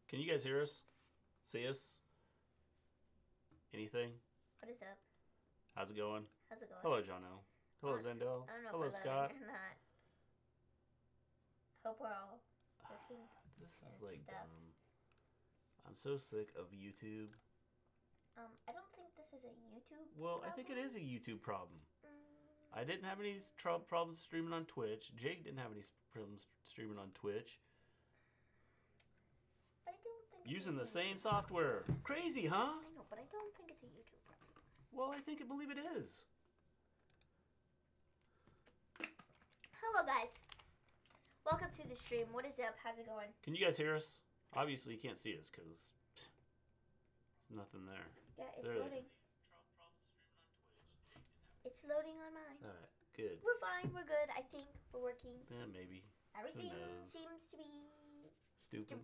Can you guys hear us? See us? Anything? What is up? How's it going? How's it going? Hello, Jono. Hello, Zendel. I don't know Hello, if we're Scott. loading or not. Hope we're all working. This is like dumb. I'm so sick of YouTube. I don't think this is a YouTube Well, problem. I think it is a YouTube problem. I didn't have any problems streaming on Twitch. Jake didn't have any problems streaming on Twitch. But I don't think using the same software. Crazy, huh? I know, but I don't think it's a YouTube problem. Well, I believe it is. Hello, guys. Welcome to the stream. What is up? How's it going? Can you guys hear us? Obviously, you can't see us because there's nothing there. Yeah, it's loading. It's loading on mine. All right, good. We're fine. We're good. I think we're working. Yeah, maybe. Everything seems to be stupid.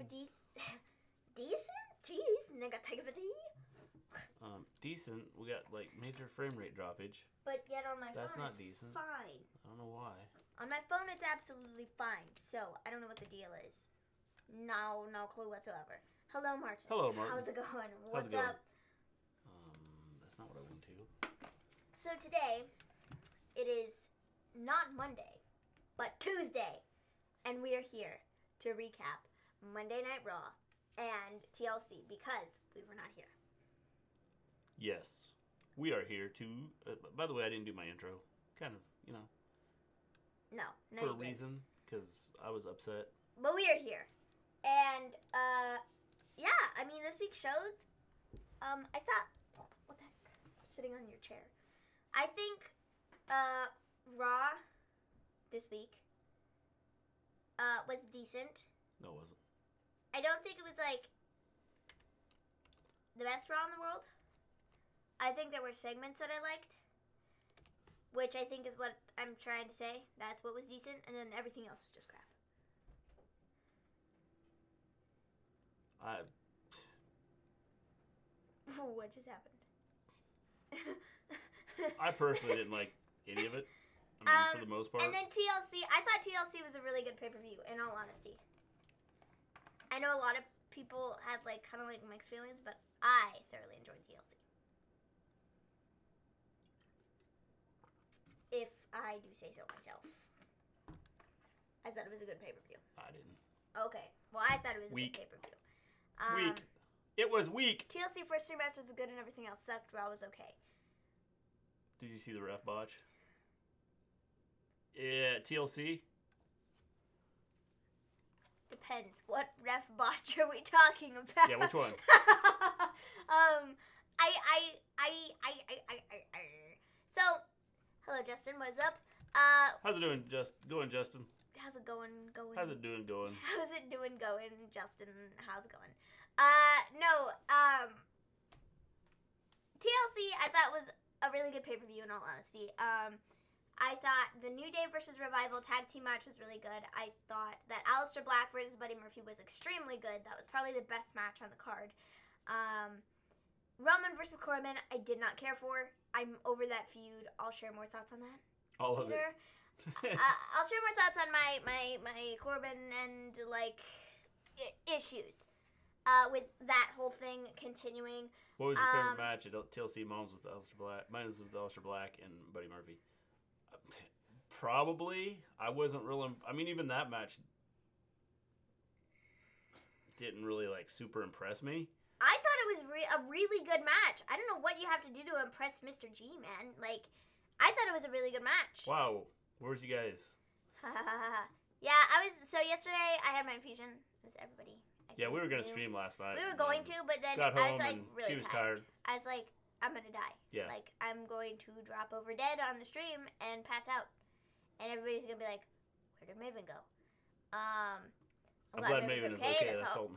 Decent? Jeez, nigga, take a D. Decent. We got like major frame rate droppage. But yet on my phone, that's not decent. Fine. I don't know why. On my phone, it's absolutely fine. So I don't know what the deal is. No clue whatsoever. Hello, Martin. Hello, Martin. How's it going? What's up? That's not what I want to. So today, it is not Monday, but Tuesday, and we are here to recap Monday Night Raw and TLC because we were not here. Yes, we are here to. By the way, I didn't do my intro. Kind of, you know. No, for a reason, because I was upset. But we are here, and yeah, I mean this week's shows. I thought, what the heck, sitting on your chair. I think Raw this week was decent. No, it wasn't. I don't think it was like the best Raw in the world. I think there were segments that I liked, which I think is what I'm trying to say. That's what was decent, and then everything else was just crap. What just happened? I personally didn't like any of it. I mean, for the most part. And then TLC, I thought TLC was a really good pay-per-view, in all honesty. I know a lot of people had like kind of like mixed feelings, but I thoroughly enjoyed TLC. If I do say so myself. I thought it was a good pay-per-view. I didn't. Okay. Well, I thought it was a good pay-per-view. Weak. It was weak. TLC first 3 matches were good and everything else sucked. Raw was okay. Did you see the ref botch? Yeah, TLC? Depends. What ref botch are we talking about? Yeah, which one? So, hello, Justin. What is up? How's it doing, Justin? How's it going? How's it doing, going? How's it doing, going, Justin? How's it going? TLC, I thought was a really good pay-per-view, in all honesty. I thought the New Day versus Revival tag team match was really good. I thought that Aleister Black versus Buddy Murphy was extremely good. That was probably the best match on the card. Roman versus Corbin, I did not care for. I'm over that feud. I'll share more thoughts on that. All of it. I'll share more thoughts on my Corbin and like issues with that whole thing continuing. What was your favorite match at TLC? Mine was with Aleister Black. Mine was with Aleister Black and Buddy Murphy. Probably. I wasn't really. I mean, even that match didn't really like super impress me. I thought it was a really good match. I don't know what you have to do to impress Mr. G, man. Like, I thought it was a really good match. Wow. Where's you guys? Yeah, so yesterday I had my infusion, as everybody. Yeah, we were going to stream last night. We were going to, but then I was like really she was tired. I was like, I'm going to die. Yeah. Like, I'm going to drop over dead on the stream and pass out. And everybody's going to be like, where did Maven go? I'm glad Maven is okay. That's all.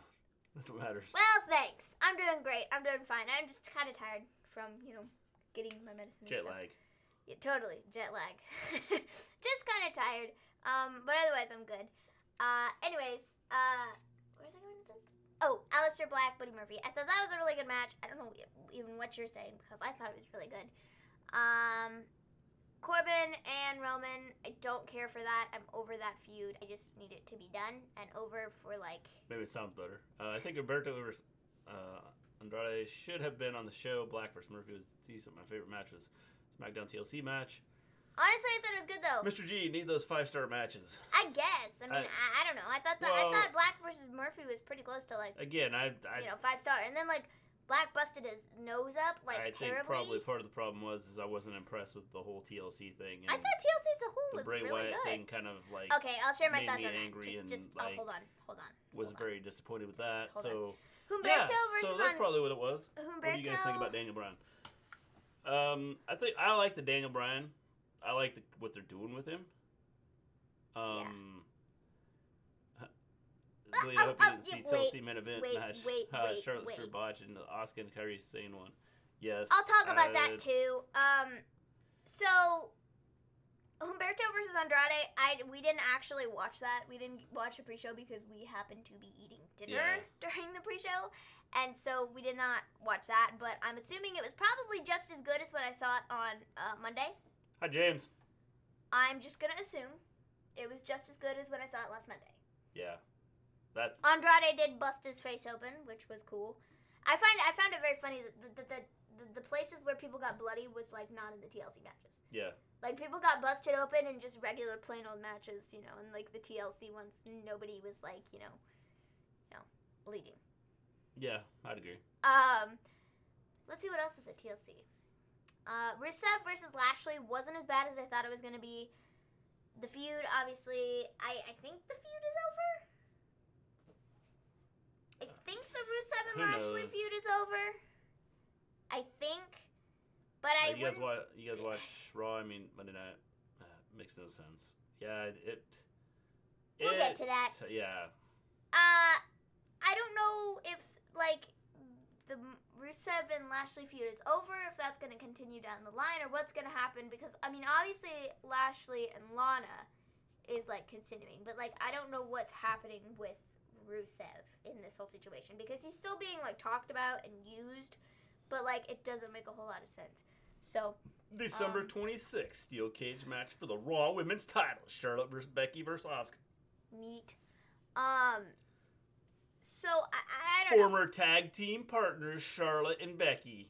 That's what matters. Well, thanks. I'm doing great. I'm doing fine. I'm just kind of tired from, getting my medicine. Jet lag. Yeah, totally. Jet lag. Just kind of tired. But otherwise, I'm good. Anyways, where's I going with this? Oh, Aleister Black, Buddy Murphy. I thought that was a really good match. I don't know even what you're saying because I thought it was really good. Corbin and Roman, I don't care for that. I'm over that feud. I just need it to be done and over for like. Maybe it sounds better. I think Humberto versus Andrade should have been on the show. Black versus Murphy was decent. My favorite match was SmackDown TLC match. Honestly, I thought it was good though. Mr. G, need those 5-star matches. I guess. I mean, I don't know. I thought Black versus Murphy was pretty close to like. Again, I 5-star, and then like Black busted his nose up like I terribly. think probably part of the problem was I wasn't impressed with the whole TLC thing. And I thought TLC as a whole was the Bray really Wyatt good. thing kind of like. Okay, I'll share my thoughts on that. Angry just like, hold on. Was very disappointed with that. Humberto yeah, versus so that's probably what it was. Humberto. What do you guys think about Daniel Bryan? I like the Daniel Bryan. I like what they're doing with him. Gleen, I hope you didn't see TLC main event match. Charlotte Spear botch and Asuka and Kairi Sane one. Yes. I'll talk about that too. So Humberto versus Andrade, we didn't actually watch that. We didn't watch the pre-show because we happened to be eating dinner during the pre-show, and so we did not watch that. But I'm assuming it was probably just as good as when I saw it on Monday. Hi, James. I'm just gonna assume it was just as good as when I saw it last Monday. Yeah. That's Andrade did bust his face open, which was cool. I found it very funny that the places where people got bloody was like not in the TLC matches. Yeah. Like people got busted open in just regular plain old matches, and like the TLC ones, nobody was like, bleeding. Yeah, I'd agree. Let's see what else is at TLC. Rusev versus Lashley wasn't as bad as I thought it was gonna be. The feud, obviously, I think the feud is over. I think the Rusev and Lashley feud is over. I think, but you guys watch Raw? I mean, Monday night makes no sense. Yeah, we'll get to that. Yeah. I don't know if like the Rusev and Lashley feud is over, if that's gonna continue down the line, or what's gonna happen. Because I mean, obviously Lashley and Lana is like continuing, but like I don't know what's happening with Rusev in this whole situation, because he's still being like talked about and used, but like it doesn't make a whole lot of sense. So December 26th, steel cage match for the Raw Women's title: Charlotte versus Becky versus Asuka. Neat. So I don't know. Former tag team partners Charlotte and Becky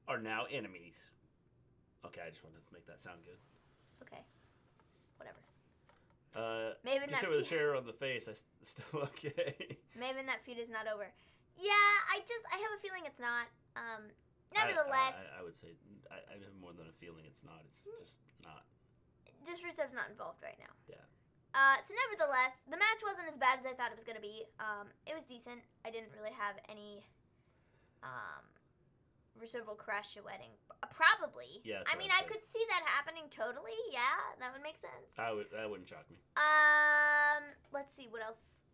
are now enemies. Okay, I just wanted to make that sound good. Okay. Whatever. Maven, that with a chair on the face, I still okay. Maven, that feud is not over. Yeah, I have a feeling it's not. Nevertheless, I would say I have more than a feeling it's not. It's just not. Just Rusev's not involved right now. Yeah. So nevertheless, the match wasn't as bad as I thought it was gonna be. It was decent. I didn't really have any Rusev will crash your wedding. Probably. Yeah. I mean, I could see that happening totally. Yeah, that would make sense. That wouldn't shock me. Let's see what else.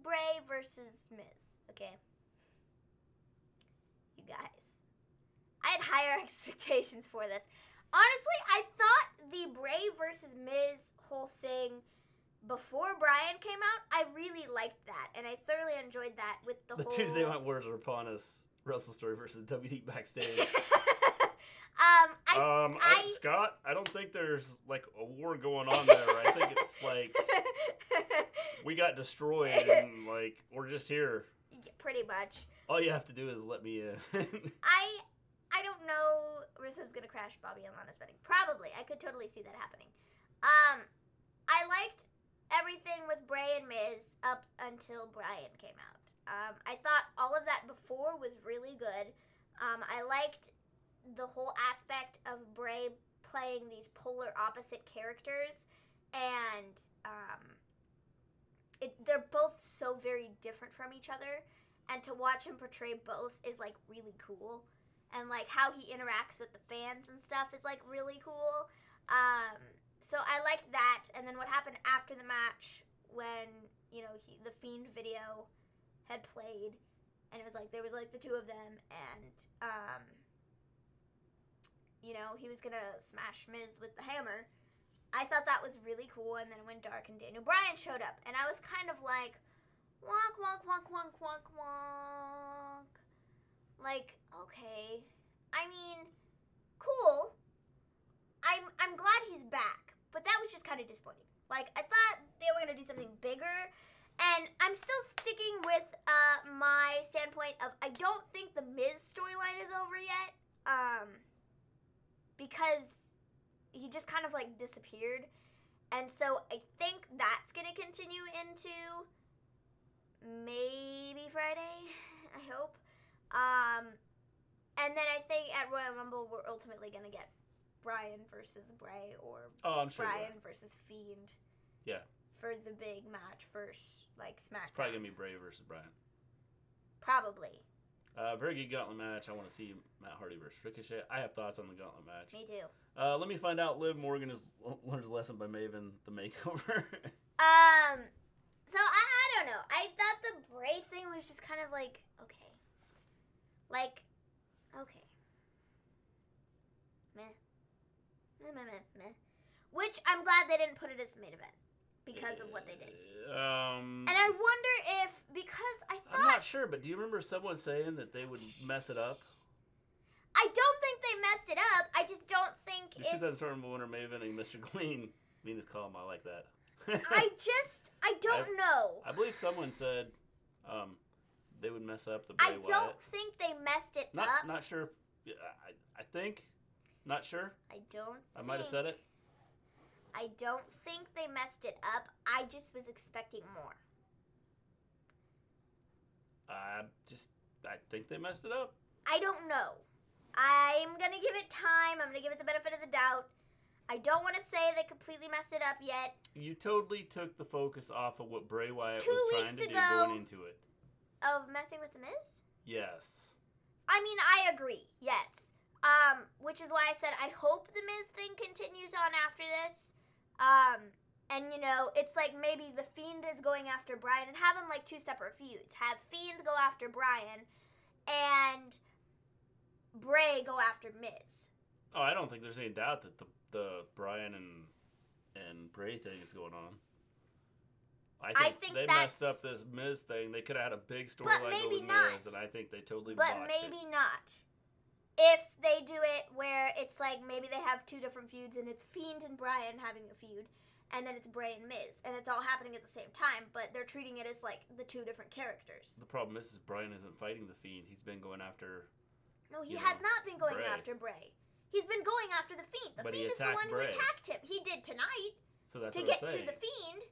Bray versus Miz. Okay. You guys, I had higher expectations for this. Honestly, I thought the Bray versus Miz whole thing before Bryan came out, I really liked that, and I thoroughly enjoyed that with the whole... Tuesday Night Wars are upon us. Wrestle Story versus WD Backstage. Scott, I don't think there's like a war going on there. I think it's like we got destroyed and like we're just here. Yeah, pretty much. All you have to do is let me in. I don't know. Rusev's gonna crash Bobby and Lana's wedding. Probably. I could totally see that happening. I liked everything with Bray and Miz up until Bryan came out. I thought all of that before was really good. I liked the whole aspect of Bray playing these polar opposite characters, and they're both so very different from each other, and to watch him portray both is like really cool, and like how he interacts with the fans and stuff is like really cool. So I liked that, and then what happened after the match when the Fiend video had played, and it was like there was like the two of them, and he was gonna smash Miz with the hammer. I thought that was really cool, and then it went dark, and Daniel Bryan showed up, and I was kind of like, wonk, wonk, wonk, wonk, wonk, wonk. Like, okay. I mean, cool. I'm glad he's back, but that was just kind of disappointing. Like, I thought they were gonna do something bigger, and I'm still sticking with my standpoint of I don't think the Miz storyline is over yet, because he just kind of like disappeared, and so I think that's gonna continue into maybe Friday. I hope. And then I think at Royal Rumble we're ultimately gonna get Bryan versus Bray, or I'm sure Bryan versus Fiend. Yeah. For the big match first, like SmackDown. It's probably gonna be Bray versus Bryan. Probably. Very good Gauntlet match. I want to see Matt Hardy versus Ricochet. I have thoughts on the Gauntlet match. Me too. Let me find out. Liv Morgan learns a lesson by Maven the makeover. So I don't know. I thought the Bray thing was just kind of like okay. Like, okay. Meh. Which I'm glad they didn't put it as the main event because of what they did. And I wonder if, because I thought... I'm not sure, but do you remember someone saying that they would mess it up? I don't think they messed it up. I just don't think it's... The 2000 tournament winner Maven and Mr. Gleen. Venus Calm, I like that. I don't know. I believe someone said they would mess up the Bray Wyatt. I don't think they messed it up. Not sure. I think. Not sure. I might have said it. I don't think they messed it up. I just was expecting more. I think they messed it up. I don't know. I'm going to give it time. I'm going to give it the benefit of the doubt. I don't want to say they completely messed it up yet. You totally took the focus off of what Bray Wyatt was trying to do going into it. Of messing with The Miz? Yes. I mean, I agree. Yes. Which is why I said I hope the Miz thing continues on after this. And you know, it's like maybe the Fiend is going after Bryan and have them like two separate feuds. Have Fiend go after Bryan and Bray go after Miz. Oh, I don't think there's any doubt that the Bryan and Bray thing is going on. I think they messed up this Miz thing. They could have had a big storyline with Miz, and I think they totally botched it. But maybe not. If they do it where it's like maybe they have two different feuds and it's Fiend and Bryan having a feud, and then it's Bray and Miz, and it's all happening at the same time, but they're treating it as like the two different characters. The problem is Bryan isn't fighting the Fiend. He's been going after... No, he has not been going after Bray. He's been going after the Fiend. The Fiend is the one who attacked him. He did tonight. So that's to get to the Fiend.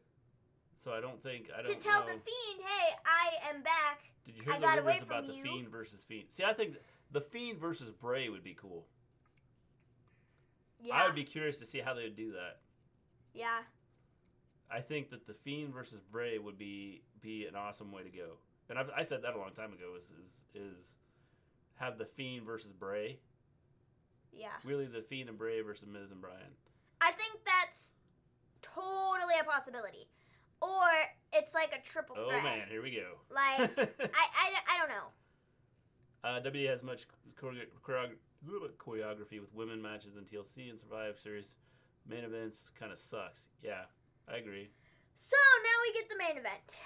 So I don't think... to tell the Fiend, hey, I am back. Did you hear the rumors about the Fiend versus Fiend? See, I think the Fiend versus Bray would be cool. Yeah. I would be curious to see how they would do that. Yeah. I think that the Fiend versus Bray would be an awesome way to go. And I said that a long time ago, is have the Fiend versus Bray. Yeah. Really the Fiend and Bray versus Miz and Bryan. I think that's totally a possibility. Or it's like a triple threat. Oh man, here we go. Like, I don't know. WWE has much choreography with women matches in TLC and Survivor Series. Main events kind of sucks. Yeah, I agree. So now we get the main event.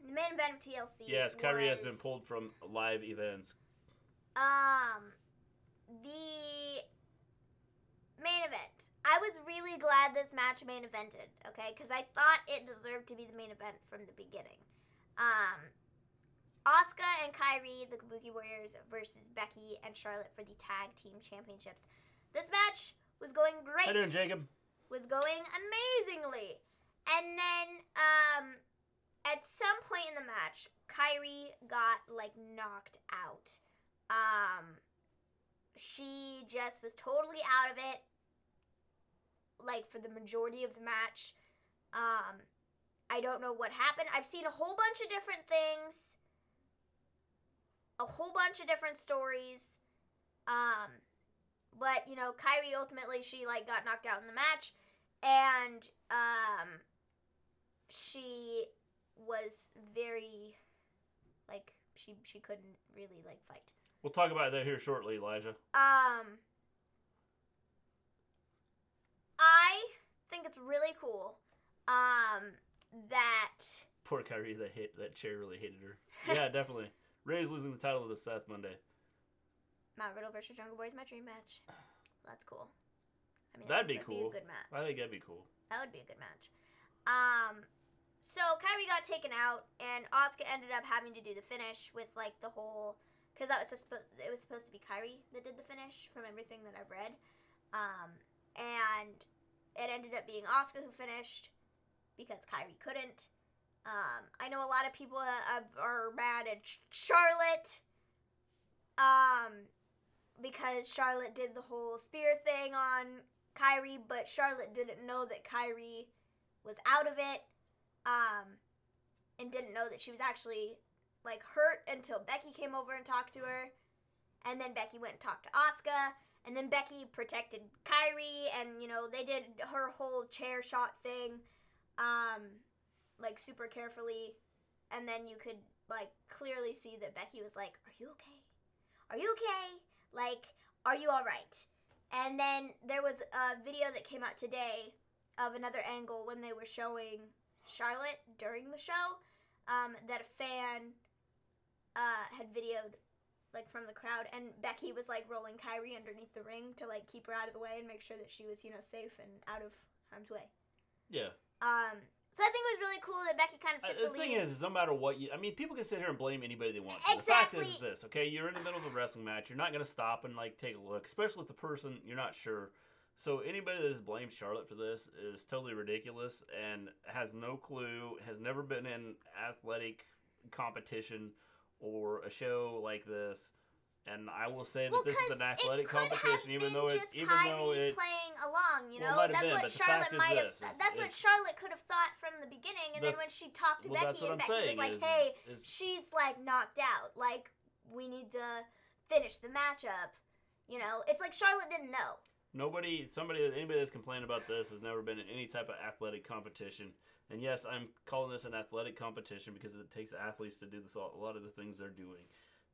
The main event of TLC. Yes, Kyrie has been pulled from live events. The main event. I was really glad this match main evented, okay? Because I thought it deserved to be the main event from the beginning. Asuka and Kyrie, the Kabuki Warriors, versus Becky and Charlotte for the Tag Team Championships. This match was going great. How you doing, Jacob? Was going amazingly. And then, at some point in the match, Kyrie got, like, knocked out. She just was totally out of it, like, for the majority of the match. I don't know what happened. I've seen a whole bunch of different things, a whole bunch of different stories, but, you know, Kyrie ultimately, she, like, got knocked out in the match, and, she was very, like, she couldn't really, like, fight. We'll talk about that here shortly, Elijah. I think it's really cool, that... Poor Kyrie, that chair really hated her. Yeah, definitely. Ray's losing the title to Seth Monday. Matt Riddle versus Jungle Boy is my dream match. That's cool. I mean, that'd be cool. Be a good match. I think that'd be cool. That would be a good match. So Kairi got taken out, and Asuka ended up having to do the finish with like the whole, because it was supposed to be Kairi that did the finish from everything that I've read, and it ended up being Asuka who finished because Kairi couldn't. I know a lot of people are mad at Charlotte, because Charlotte did the whole spear thing on Kairi, but Charlotte didn't know that Kairi was out of it, and didn't know that she was actually like hurt until Becky came over and talked to her, and then Becky went and talked to Asuka, and then Becky protected Kairi, and you know they did her whole chair shot thing, like super carefully, and then you could like clearly see that Becky was like, "Are you okay? Are you okay? Like, are you all right?" And then there was a video that came out today of another angle when they were showing Charlotte during the show, that a fan had videoed like from the crowd, and Becky was like rolling Kairi underneath the ring to like keep her out of the way and make sure that she was, you know, safe and out of harm's way. Yeah. So I think it was really cool that Becky kind of took the lead. The thing is no matter what I mean, people can sit here and blame anybody they want to. Exactly. The fact is this, okay? You're in the middle of a wrestling match. You're not going to stop and like take a look, especially with the person you're not sure. So anybody that has blamed Charlotte for this is totally ridiculous and has no clue, has never been in athletic competition or a show like this. And I will say that this is an athletic competition, even though it's playing along, you know. Well, that's what Charlotte might have. That's what Charlotte could have thought from the beginning, and then when she talked to Becky, and Becky was like, "Hey, she's like knocked out. Like we need to finish the matchup." You know, it's like Charlotte didn't know. Anybody that's complaining about this has never been in any type of athletic competition. And yes, I'm calling this an athletic competition because it takes athletes to do this. A lot of the things they're doing,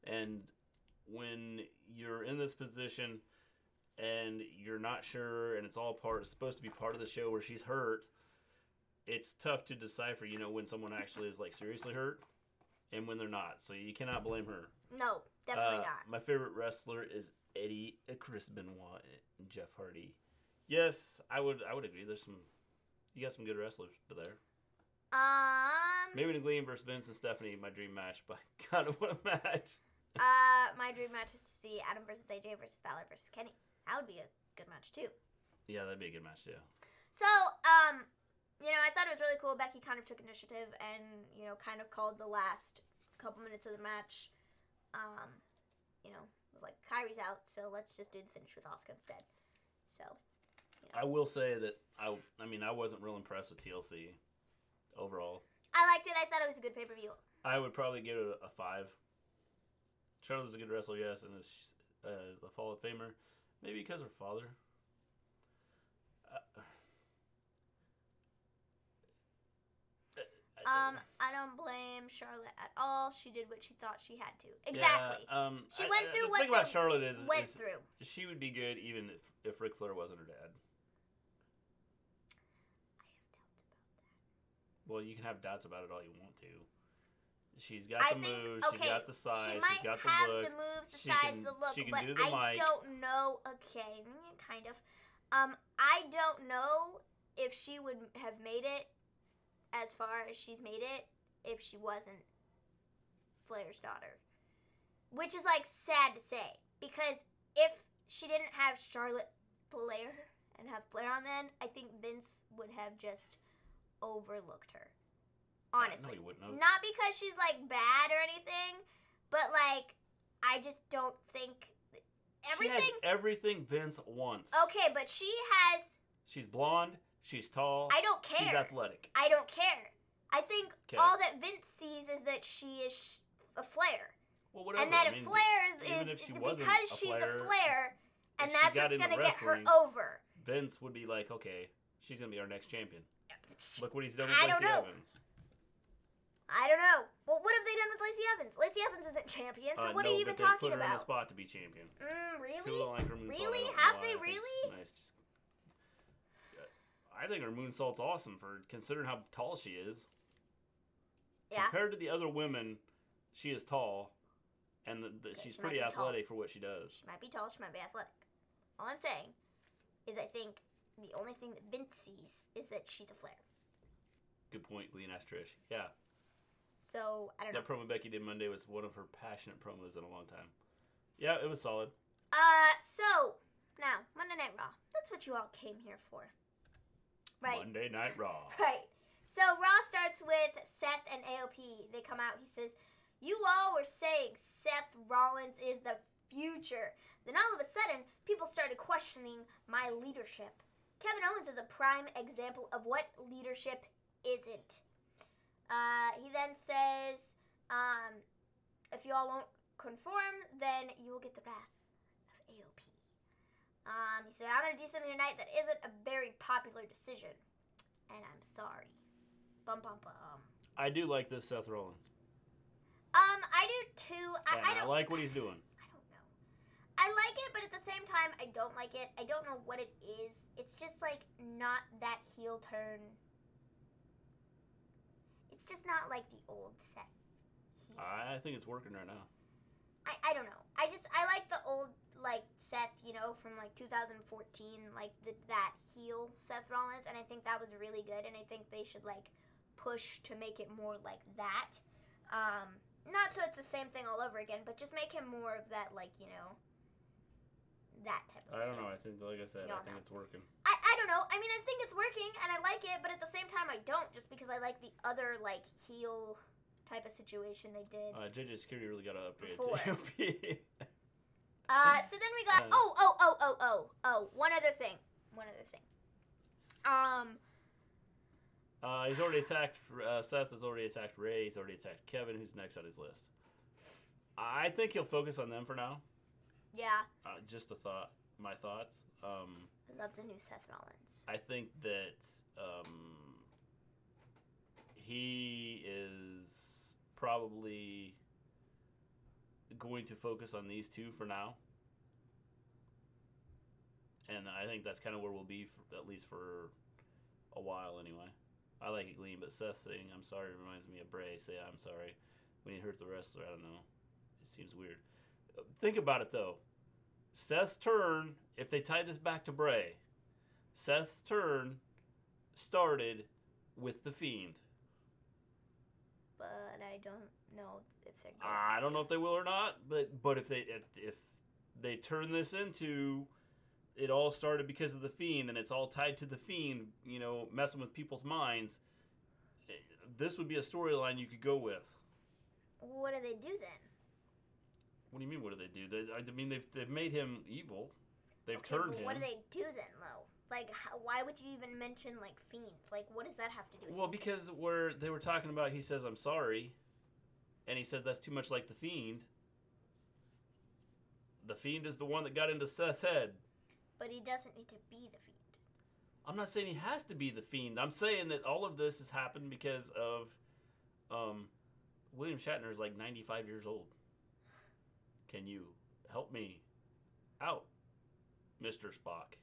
and when you're in this position and you're not sure and it's supposed to be part of the show where she's hurt, it's tough to decipher, you know, when someone actually is like seriously hurt and when they're not. So you cannot blame her. No, definitely not. My favorite wrestler is Eddie, Chris Benoit, and Jeff Hardy. Yes, I would agree. You got some good wrestlers there. Maybe the Gleen versus Vince and Stephanie, my dream match. But God, what a match! My dream match is to see Adam versus AJ versus Balor versus Kenny. That would be a good match too. Yeah, that'd be a good match too. So, you know, I thought it was really cool. Becky kind of took initiative and, you know, kind of called the last couple minutes of the match. You know, was like, Kairi's out, so let's just do the finish with Asuka instead. So, you know. I will say that I wasn't real impressed with TLC overall. I liked it. I thought it was a good pay-per-view. I would probably give it a 5. Charlotte's a good wrestler, yes, and is a Hall of Famer. Maybe because her father. I don't blame Charlotte at all. She did what she thought she had to. Exactly. Yeah, she went through the what thing about Charlotte is through. She would be good even if Ric Flair wasn't her dad. I have doubts about that. Well, you can have doubts about it all you want to. She's got the moves. She's got the size. She's got the look. She might have the moves, the size, the look, she can but do the I don't know. Okay, kind of. I don't know if she would have made it as far as she's made it if she wasn't Flair's daughter. Which is, like, sad to say. Because if she didn't have Charlotte Flair and have Flair on then, I think Vince would have just overlooked her. Honestly. No, he wouldn't have. Not because she's, like, bad or anything, but, like, I just don't think... Everything... She has everything Vince wants. Okay, but she has... She's blonde. She's tall. I don't care. She's athletic. I don't care. I think all that Vince sees is that she is a Flair. Well, whatever. And that if Flair's is because she's a Flair, and that's what's going to get her over. Vince would be like, okay, she's going to be our next champion. Look what he's done with Lacey Evans. I don't know. Well, what have they done with Lacey Evans? Lacey Evans isn't champion, so what are you even talking about? They put her in a spot to be champion. Really? People don't like her moonsault. Really? Have they really? Nice. I think her moonsault's awesome for considering how tall she is. Yeah. Compared to the other women, she is tall, And she's pretty athletic for what she does. She might be tall, she might be athletic. All I'm saying is I think the only thing that Vince sees is that she's a Flair. Good point, Gleen asked Trish. Yeah. So, I don't know. That promo Becky did Monday was one of her passionate promos in a long time. Yeah, it was solid. So, now, Monday Night Raw. That's what you all came here for. Right? Monday Night Raw. Right. So, Raw starts with Seth and AOP. They come out. He says, you all were saying Seth Rollins is the future. Then all of a sudden, people started questioning my leadership. Kevin Owens is a prime example of what leadership isn't. He then says, if you all won't conform, then you will get the wrath of AOP. He said, I'm going to do something tonight that isn't a very popular decision. And I'm sorry. Bum, bum, bum. I do like this Seth Rollins. I do too. I like what he's doing. I don't know. I like it, but at the same time, I don't like it. I don't know what it is. It's just like not that heel turn. It's just not like the old Seth heel. I think it's working right now. I don't know. I like the old like Seth, from like 2014, like that heel Seth Rollins, and I think that was really good, and I think they should like push to make it more like that. Not so it's the same thing all over again, but just make him more of that, like, that type of I don't know. I think, like I said, I think it's working. I don't know. I mean, I think it's working, and I like it, but at the same time, I don't, just because I like the other, like, heel type of situation they did. JJ Security really got to upgrade to AOP. So then we got, one other thing. He's already attacked, Seth has already attacked Ray, he's already attacked Kevin, who's next on his list. I think he'll focus on them for now. Yeah. Just my thoughts. I love the new Seth Rollins. I think that he is probably going to focus on these two for now. And I think that's kind of where we'll be, at least for a while anyway. I like it, Gleen, but Seth saying I'm sorry reminds me of Bray say I'm sorry when he hurt the wrestler. I don't know. It seems weird. Think about it, though. Seth's turn, if they tie this back to Bray, Seth's turn started with The Fiend. But I don't know if they're going I don't know if they will or not, but if they turn this into it all started because of The Fiend and it's all tied to The Fiend, messing with people's minds, this would be a storyline you could go with. What do they do then? What do you mean, what do they do? They've made him evil. They've turned him. What do they do then, though? Like, why would you even mention, like, Fiend? Like, what does that have to do with it? Well, because they were talking about, he says, I'm sorry, and he says that's too much like The Fiend. The Fiend is the one that got into Seth's head. But he doesn't need to be The Fiend. I'm not saying he has to be The Fiend. I'm saying that all of this has happened because of William Shatner is like 95 years old. Can you help me out, Mr. Spock?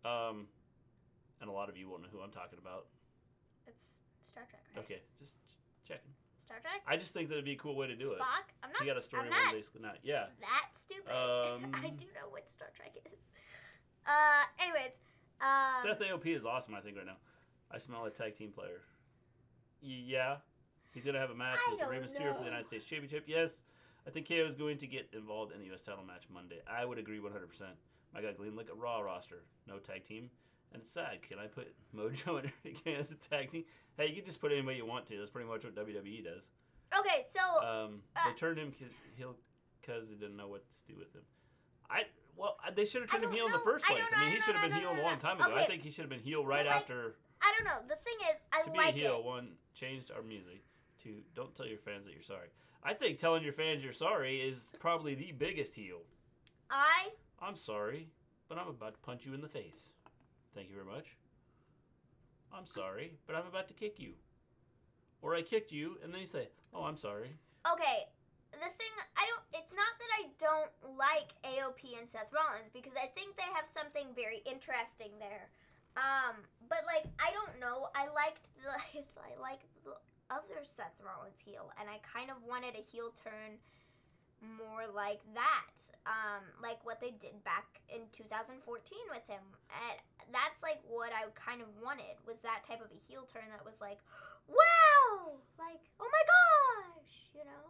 And a lot of you won't know who I'm talking about. It's Star Trek, right? Okay, just checking. Star Trek? I just think that it'd be a cool way to do it. Spock? I'm not. He got a storyline basically not. Yeah. That stupid. I do know what Star Trek is. Anyways. Seth AOP is awesome, I think, right now. I smell a tag team player. Yeah. He's going to have a match with Rey Mysterio for the United States Championship. Yes. I think KO is going to get involved in the U.S. title match Monday. I would agree 100%. My God, Gleen, look at Raw roster. No tag team. And it's sad. Can I put Mojo and Erick as a tag team? Hey, you can just put anybody you want to. That's pretty much what WWE does. Okay, so... they turned him because they didn't know what to do with him. They should have turned him heel in the first place. I mean, he should have been heel a long time ago. Okay. I think he should have been heel right after... I don't know. The thing is, I like it. To be a heel, one, changed our music. Two, don't tell your fans that you're sorry. I think telling your fans you're sorry is probably the biggest heel. I'm sorry, but I'm about to punch you in the face. Thank you very much. I'm sorry, but I'm about to kick you. Or I kicked you, and then you say, oh, I'm sorry. Okay, the thing, it's not that I don't like AOP and Seth Rollins, because I think they have something very interesting there. But, like, I don't know, I liked the other Seth Rollins heel, and I kind of wanted a heel turn more like that, like what they did back in 2014 with him. And that's like what I kind of wanted, was that type of a heel turn that was like, wow, like, oh my gosh, you know.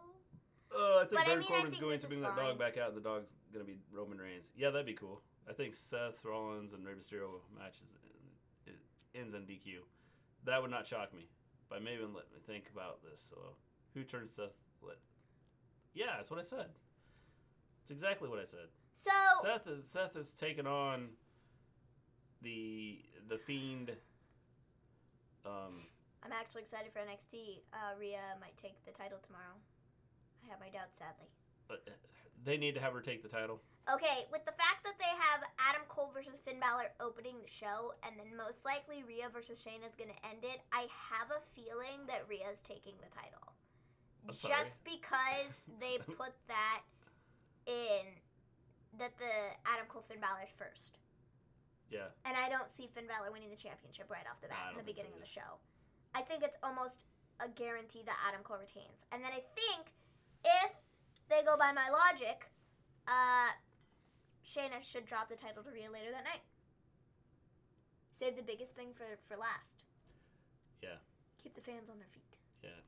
I think Baron Corbin's going to bring that dog back out, and the dog's going to be Roman Reigns. Yeah, that'd be cool. I think Seth Rollins and Rey Mysterio matches ends in DQ. That would not shock me. But Maven let me think about this. So, who turned Seth? Yeah, that's what I said. It's exactly what I said. So Seth has taken on the Fiend. I'm actually excited for NXT. Rhea might take the title tomorrow. I have my doubts, sadly. But they need to have her take the title. Okay, with the fact that they have Adam Cole versus Finn Balor opening the show, and then most likely Rhea versus Shayna is going to end it, I have a feeling that Rhea's taking the title. Just because they put that in, that the Adam Cole Finn Balor's first. Yeah. And I don't see Finn Balor winning the championship right off the bat in the beginning of the show. I think it's almost a guarantee that Adam Cole retains. And then I think if they go by my logic, Shayna should drop the title to Rhea later that night. Save the biggest thing for last. Yeah. Keep the fans on their feet. Yeah.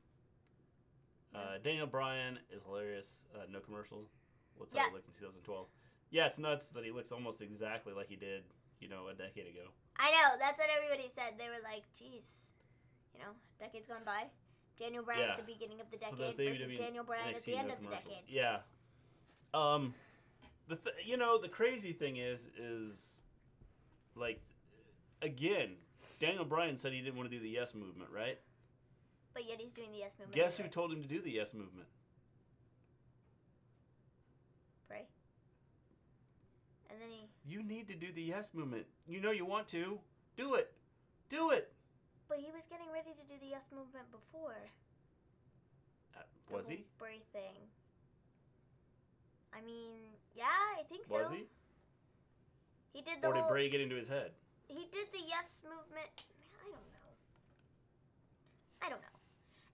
Daniel Bryan is hilarious. No commercial. What's how he looked in 2012. Yeah, it's nuts that he looks almost exactly like he did, a decade ago. I know. That's what everybody said. They were like, geez, decade's gone by. Daniel Bryan at the beginning of the decade versus Daniel Bryan at the end of the decade. Yeah. The crazy thing is like, again, Daniel Bryan said he didn't want to do the yes movement, right? But yet he's doing the yes movement. Guess who told him to do the yes movement? Bray. And then You need to do the yes movement. You know you want to. Do it. Do it. But he was getting ready to do the yes movement before. Was he? Bray thing. I mean, yeah, I think so. Was he? He did the Or did Bray get into his head? He did the yes movement. I don't know.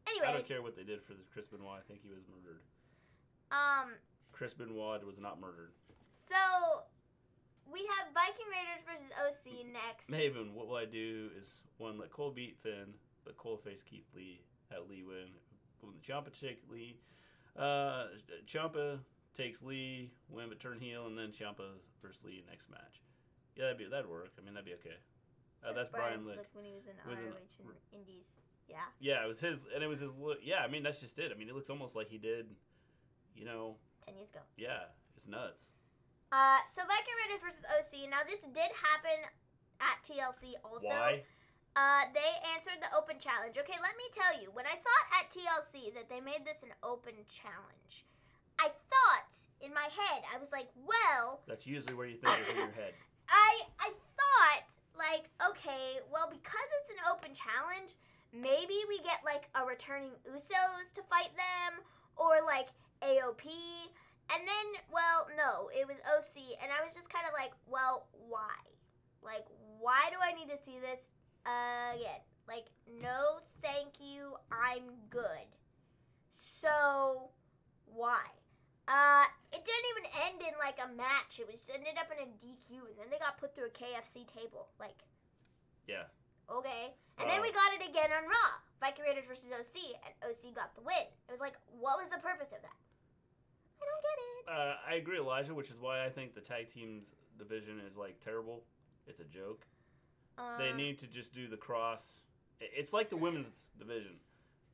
Anyway. I don't care what they did for Chris Benoit. I think he was murdered. Chris Benoit was not murdered. So, we have Viking Raiders versus OC next. Maven, what will I do is, one, let Cole beat Finn, but Cole face Keith Lee, have Lee win. Boom, Ciampa take Lee. Ciampa takes Lee, win but turn heel, and then Ciampa versus Lee next match. Yeah, that'd work. I mean, that'd be okay. That's Brian Lick. When he was in ROH and Indies. Yeah. Yeah, it was his look. Yeah, I mean, that's just it. I mean, it looks almost like he did, 10 years ago. Yeah, it's nuts. So Viking Raiders versus OC. Now, this did happen at TLC also. Why? They answered the open challenge. Okay, let me tell you. When I thought at TLC that they made this an open challenge, I thought, in my head, I was like, well... That's usually where you think it's in your head. I thought, like, okay, well, because it's an open challenge... Maybe we get, like, a returning Usos to fight them, or, like, AOP, and then, well, no, it was OC, and I was just kind of like, well, why? Like, why do I need to see this again? Like, no, thank you, I'm good. So, why? It didn't even end in, like, a match. It ended up in a DQ, and then they got put through a KFC table, like... Yeah. Okay. And then we got it again on Raw. Viking Raiders versus OC, and OC got the win. It was like, what was the purpose of that? I don't get it. I agree, Elijah, which is why I think the tag teams division is, like, terrible. It's a joke. They need to just do the cross. It's like the women's division.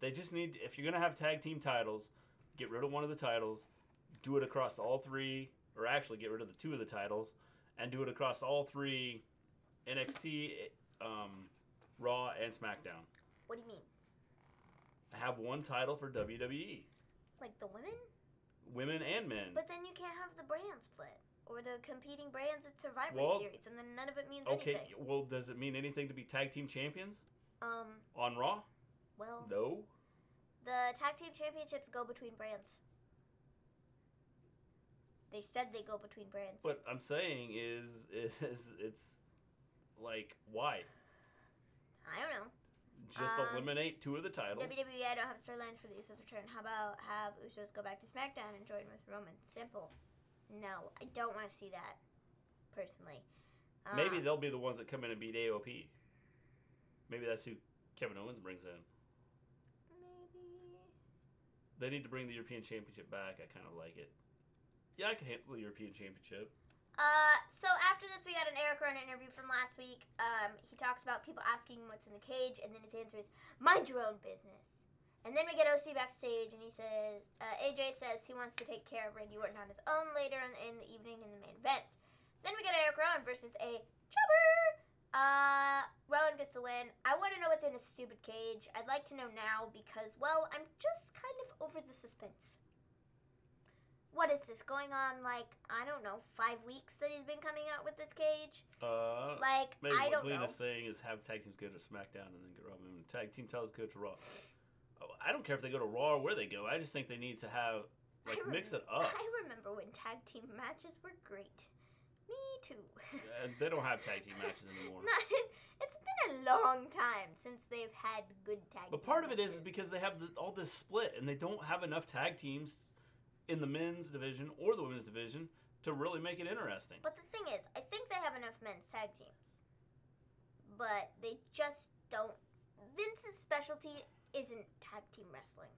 They just need, if you're going to have tag team titles, get rid of one of the titles, do it across all three, or actually get rid of the two of the titles, and do it across all three NXT, Raw, and SmackDown. What do you mean? Have one title for WWE. Like the women? Women and men. But then you can't have the brand split. Or the competing brands at Survivor Series, and then none of it means anything. Okay, well, does it mean anything to be tag team champions? On Raw? Well... No. The tag team championships go between brands. They said they go between brands. What I'm saying is it's... Like, why? I don't know. Just eliminate 2 of the titles. WWE, I don't have storylines for the Usos return. How about have Usos go back to SmackDown and join with Roman? Simple. No, I don't want to see that, personally. Maybe they'll be the ones that come in and beat AOP. Maybe that's who Kevin Owens brings in. Maybe. They need to bring the European Championship back. I kind of like it. Yeah, I can handle the European Championship. So after this, we got an Erick Rowan interview from last week. He talks about people asking what's in the cage, and then his answer is, mind your own business. And then we get OC backstage, and he says, AJ says he wants to take care of Randy Orton on his own later in the evening in the main event. Then we get Erick Rowan versus a chopper. Rowan gets the win. I want to know what's in a stupid cage. I'd like to know now because, well, I'm just kind of over the suspense. What is this, going on, like, I don't know, 5 weeks that he's been coming out with this cage? Maybe I don't know. What Gleen is saying is have tag teams go to SmackDown and then get Raw. And tag team titles go to Raw. I don't care if they go to Raw or where they go. I just think they need to have, mix it up. I remember when tag team matches were great. Me too. They don't have tag team matches anymore. It's been a long time since they've had good tag team But part matches. of it is because they have all this split, and they don't have enough tag teams in the men's division or the women's division to really make it interesting. But the thing is, I think they have enough men's tag teams. But they just don't. Vince's specialty isn't tag team wrestling.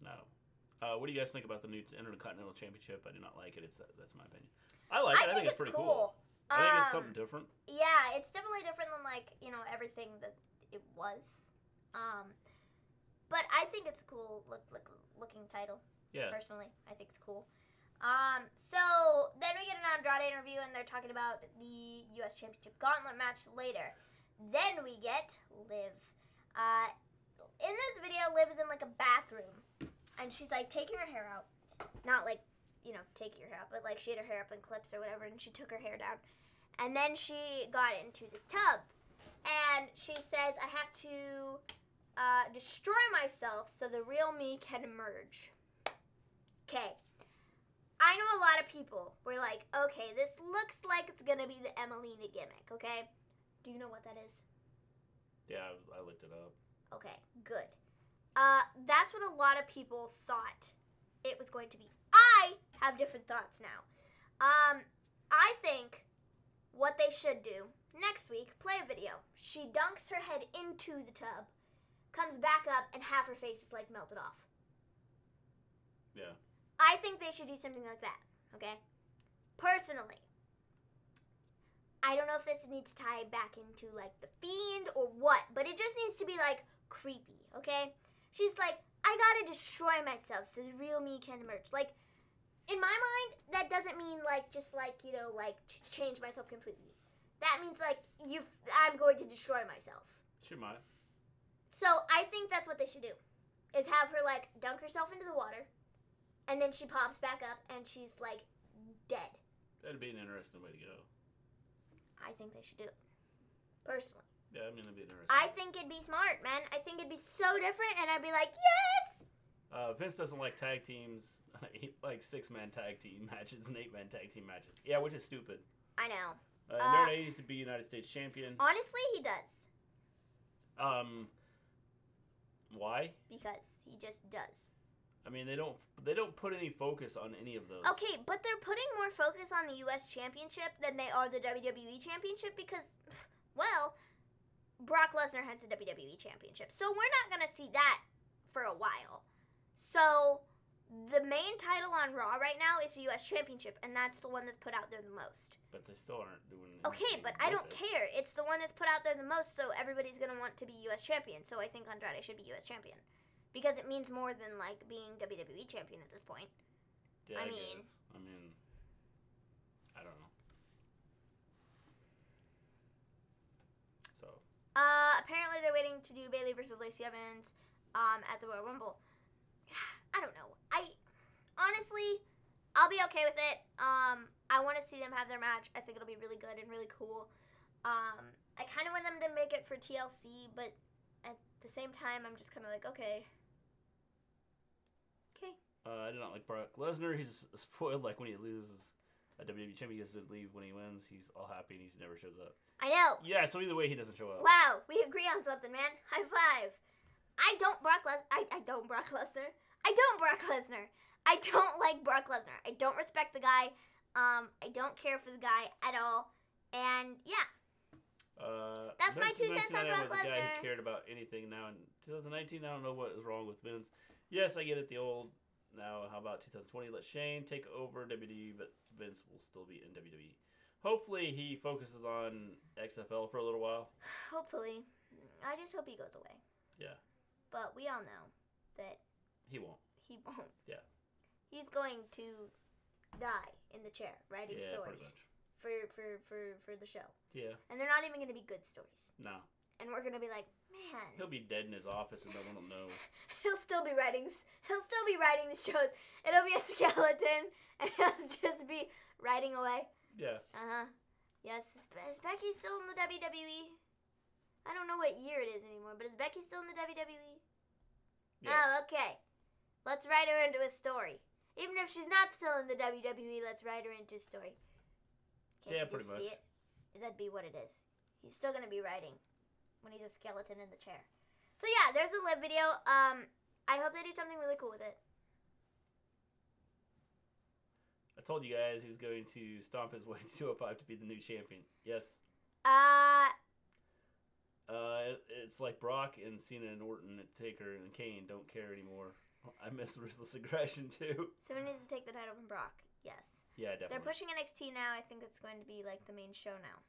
No. What do you guys think about the new Intercontinental Championship? I do not like it. That's my opinion. I like it. I think it's pretty cool. I think it's something different. Yeah, it's definitely different than everything that it was. But I think it's a cool looking title. Yeah. Personally, I think it's cool. So then we get an Andrade interview, and they're talking about the U.S. Championship Gauntlet match later. Then we get Liv. In this video, Liv is in a bathroom, and she's taking her hair out. Not taking her hair out, but she had her hair up in clips or whatever, and she took her hair down. And then she got into this tub, and she says, "I have to destroy myself so the real me can emerge." Okay, I know a lot of people were like, okay, this looks like it's going to be the Emelina gimmick, okay? Do you know what that is? Yeah, I looked it up. Okay, good. That's what a lot of people thought it was going to be. I have different thoughts now. I think what they should do next week, play a video. She dunks her head into the tub, comes back up, and half her face is melted off. Yeah. I think they should do something like that, okay? Personally. I don't know if this needs to tie back into, The Fiend or what, but it just needs to be, creepy, okay? She's like, I gotta destroy myself so the real me can emerge. In my mind, that doesn't mean, change myself completely. That means, I'm going to destroy myself. She might. So, I think that's what they should do, is have her, dunk herself into the water, and then she pops back up, and she's, dead. That'd be an interesting way to go. I think they should do it. Personally. Yeah, that'd be interesting. I think it'd be smart, man. I think it'd be so different, and I'd be like, yes! Vince doesn't like tag teams. He likes 6-man tag team matches and 8-man tag team matches. Yeah, which is stupid. I know. Nerd needs to be United States champion. Honestly, he does. Why? Because he just does. I mean, they don't put any focus on any of those. Okay, but they're putting more focus on the U.S. Championship than they are the WWE Championship because, well, Brock Lesnar has the WWE Championship. So we're not going to see that for a while. So the main title on Raw right now is the U.S. Championship, and that's the one that's put out there the most. But they still aren't doing anything. Okay, but I don't care. It's the one that's put out there the most, so everybody's going to want to be U.S. champion. So I think Andrade should be U.S. champion. Because it means more than, being WWE champion at this point. Yeah, I mean, I don't know. So. Apparently they're waiting to do Bayley versus Lacey Evans, at the Royal Rumble. I don't know. Honestly, I'll be okay with it. I want to see them have their match. I think it'll be really good and really cool. I kind of want them to make it for TLC, but at the same time, I'm just kind of like, okay. I do not like Brock Lesnar. He's spoiled. When he loses a WWE champion, he has to leave when he wins. He's all happy and he never shows up. I know. Yeah, so either way, he doesn't show up. Wow, we agree on something, man. High five. I don't Brock Lesnar. I don't Brock Lesnar. I don't Brock Lesnar. I don't like Brock Lesnar. I don't respect the guy. I don't care for the guy at all. And yeah. That's my 2 cents on Brock Lesnar. Was a guy who cared about anything. Now in 2019, I don't know what is wrong with Vince. Yes, I get it. The old. Now, how about 2020? Let Shane take over WWE, but Vince will still be in WWE. Hopefully, he focuses on XFL for a little while. Hopefully. I just hope he goes away. Yeah. But we all know that he won't. He won't. Yeah. He's going to die in the chair writing stories for the show. Yeah. And they're not even going to be good stories. No. And we're going to be like, man. He'll be dead in his office and no one will know. He'll still be writing the shows. It'll be a skeleton and he'll just be writing away. Yeah. Uh-huh. Yes. Is Becky still in the WWE? I don't know what year it is anymore, but is Becky still in the WWE? Yeah. Oh, okay. Let's write her into a story. Even if she's not still in the WWE, let's write her into a story. Can't pretty much. See it? That'd be what it is. He's still going to be writing when he's a skeleton in the chair. So yeah, there's a live video. I hope they do something really cool with it. I told you guys he was going to stomp his way to 205 to be the new champion. Yes. It's like Brock and Cena and Orton and Taker and Kane don't care anymore. I miss Ruthless Aggression too. Someone needs to take the title from Brock. Yes. Yeah, definitely. They're pushing NXT now. I think it's going to be like the main show now.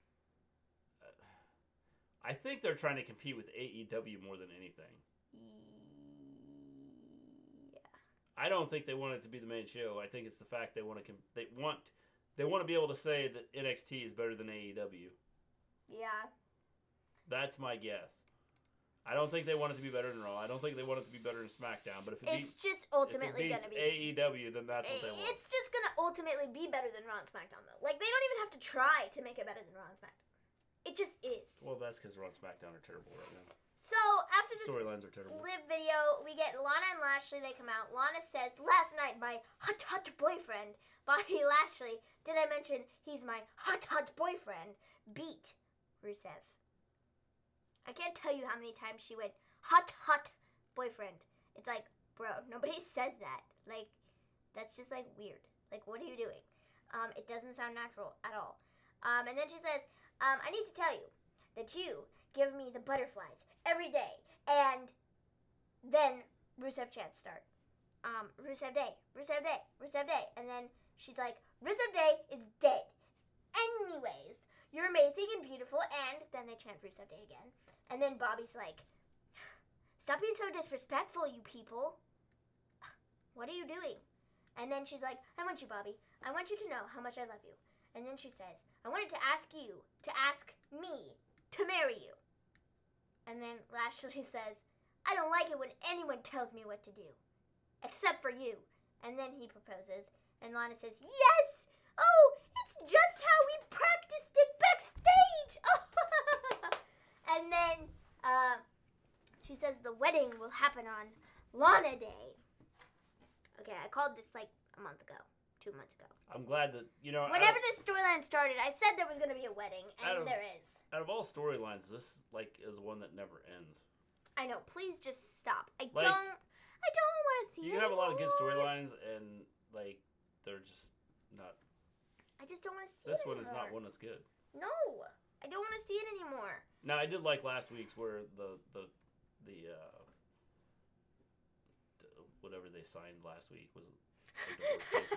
I think they're trying to compete with AEW more than anything. Yeah. I don't think they want it to be the main show. I think it's the fact they want to they want to be able to say that NXT is better than AEW. Yeah. That's my guess. I don't think they want it to be better than Raw. I don't think they want it to be better than SmackDown. But if it beats AEW, then that's what they want. It's just gonna ultimately be better than Raw and SmackDown, though. Like they don't even have to try to make it better than Raw and SmackDown. It just is. Well, that's because Raw and SmackDown are terrible right now. So after the storylines are terrible. Live video, we get Lana and Lashley. They come out. Lana says, "Last night, my hot boyfriend, Bobby Lashley. Did I mention he's my hot boyfriend? Beat Rusev." I can't tell you how many times she went, hot boyfriend. It's like, bro, nobody says that. Like, that's just, like, weird. Like, what are you doing? It doesn't sound natural at all. And then she says, I need to tell you that you give me the butterflies every day. And then Rusev chants start. Rusev Day, Rusev Day, Rusev Day. And then she's like, Rusev Day is dead. Anyways, you're amazing and beautiful. And then they chant Rusev Day again. And then Bobby's like, stop being so disrespectful, you people. What are you doing? And then she's like, I want you, Bobby. I want you to know how much I love you. And then she says, I wanted to ask you to ask me to marry you. And then Lashley says, I don't like it when anyone tells me what to do. Except for you. And then he proposes. And Lana says, yes! Oh, it's just how we practiced it backstage! And then she says the wedding will happen on Lana Day. Okay, I called this like a month ago, 2 months ago. I'm glad that, whenever this storyline started, I said there was going to be a wedding, and there is. Out of all storylines, this is one that never ends. I know. Please just stop. I don't want to see it. You can have a lot of good storylines, and they're just not. I just don't want to see this it one anymore. is not one that's good. No, I don't want to see it anymore. Now, I did like last week's where the whatever they signed last week was a divorce paper.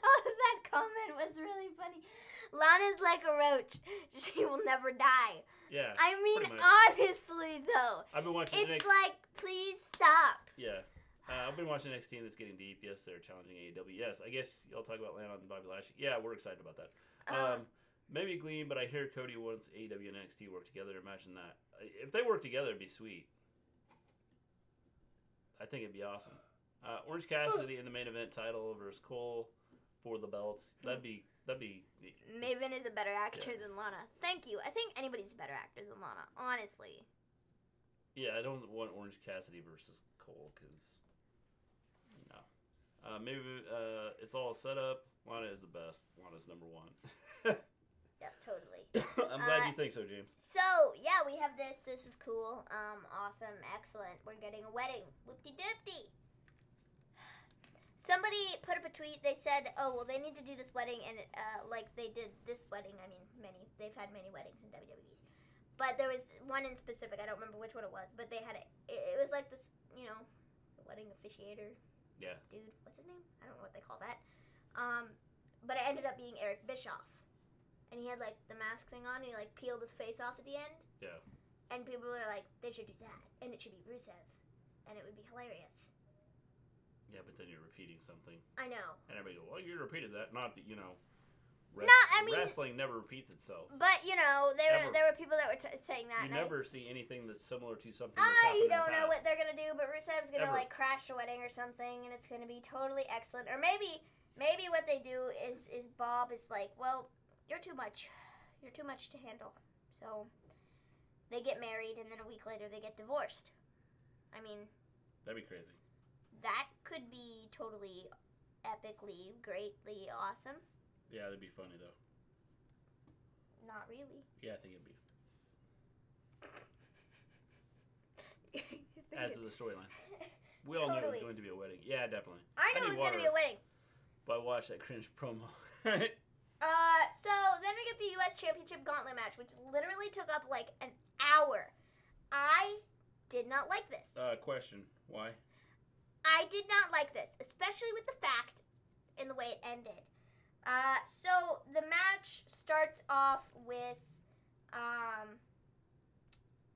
Oh, that comment was really funny. Lana's like a roach. She will never die. Yeah. I mean, honestly, though. I've been watching It's like, please stop. Yeah. I've been watching NXT and it's getting deep. Yes, they're challenging AEW. Yes, I guess y'all talk about Lana and Bobby Lashley. Yeah, we're excited about that. Maybe Gleen, but I hear Cody wants AEW and NXT work together. Imagine that. If they work together, it'd be sweet. I think it'd be awesome. Orange Cassidy in the main event title versus Cole for the belts. That'd be neat. Maven is a better actor than Lana. Thank you. I think anybody's a better actor than Lana, honestly. Yeah, I don't want Orange Cassidy versus Cole because no. Maybe it's all set up. Lana is the best. Lana's number one. Yep, totally. I'm glad you think so, James. So, yeah, we have this. This is cool. Awesome. Excellent. We're getting a wedding. Whoop-de-doop-de. Somebody put up a tweet. They said, oh, well, they need to do this wedding, and like they did this wedding. I mean, they've had many weddings in WWE. But there was one in specific. I don't remember which one it was, but they had it was like this, the wedding officiator. Yeah. Dude, what's his name? I don't know what they call that. But it ended up being Eric Bischoff. And he had, like, the mask thing on, and he, like, peeled his face off at the end. Yeah. And people were like, they should do that. And it should be Rusev. And it would be hilarious. Yeah, but then you're repeating something. I know. And everybody go, well, you repeated that. Not that, wrestling never repeats itself. But, there were people that were saying that. You never see anything that's similar to something that's happened in the past. I don't know what they're going to do, but Rusev's going to, like, crash the wedding or something, and it's going to be totally excellent. Or maybe what they do is Bob is like, well, you're too much to handle. So they get married, and then a week later they get divorced. I mean, that'd be crazy. That could be totally epically, greatly awesome. Yeah, that'd be funny though. Not really. Yeah, I think it'd be. As to the storyline. We all knew it was going to be a wedding. Yeah, definitely. I knew it was going to be a wedding. But I watched that cringe promo. So then we get the U.S. Championship Gauntlet match, which literally took up like an hour. I did not like this. Question. Why? I did not like this, especially with the fact in the way it ended. So the match starts off with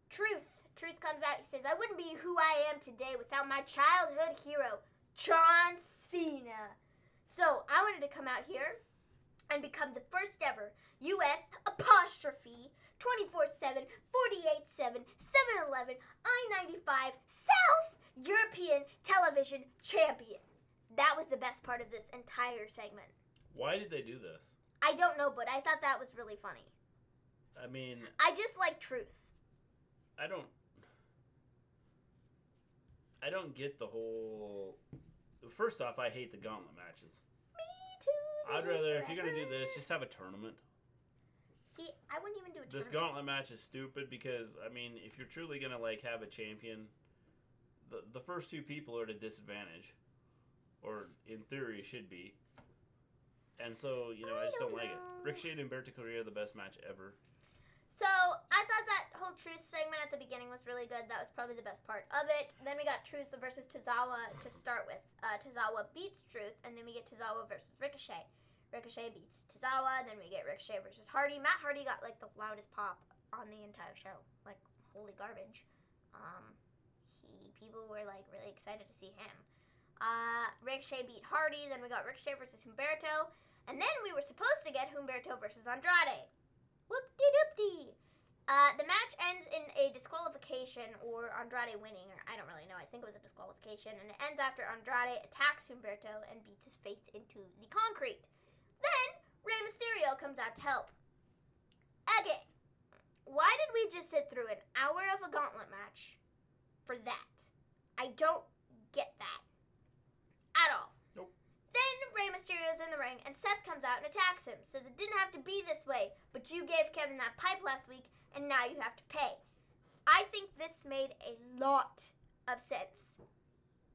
Truth. Truth comes out. He says, I wouldn't be who I am today without my childhood hero, John Cena. So I wanted to come out here and become the first ever U.S. apostrophe 24/7, 48/7, 7-Eleven, I-95 South European television champion. That was the best part of this entire segment. Why did they do this? I don't know, but I thought that was really funny. I mean, I just like Truth. I don't get the whole. First off, I hate the gauntlet matches. I'd rather, if you're going to do this, just have a tournament. See, I wouldn't even do a tournament. This gauntlet match is stupid because, I mean, if you're truly going to, like, have a champion, the first two people are at a disadvantage. Or, in theory, should be. And so, I just don't like it. Ricochet and Humberto Carrillo are the best match ever. So, I thought that whole Truth segment at the beginning was really good. That was probably the best part of it. Then we got Truth versus Tozawa to start with. Tozawa beats Truth, and then we get Tozawa versus Ricochet. Ricochet beats Tozawa, then we get Ricochet versus Hardy. Matt Hardy got, like, the loudest pop on the entire show. Like, holy garbage. People were, like, really excited to see him. Ricochet beat Hardy, then we got Ricochet versus Humberto, and then we were supposed to get Humberto versus Andrade. Whoop-de-doop-de. The match ends in a disqualification, or Andrade winning, or I don't really know. I think it was a disqualification, and it ends after Andrade attacks Humberto and beats his face into the concrete. Then, Rey Mysterio comes out to help. Okay, why did we just sit through an hour of a gauntlet match for that? I don't get that at all. Nope. Then Rey Mysterio's in the ring, and Seth comes out and attacks him. Says it didn't have to be this way, but you gave Kevin that pipe last week, and now you have to pay. I think this made a lot of sense,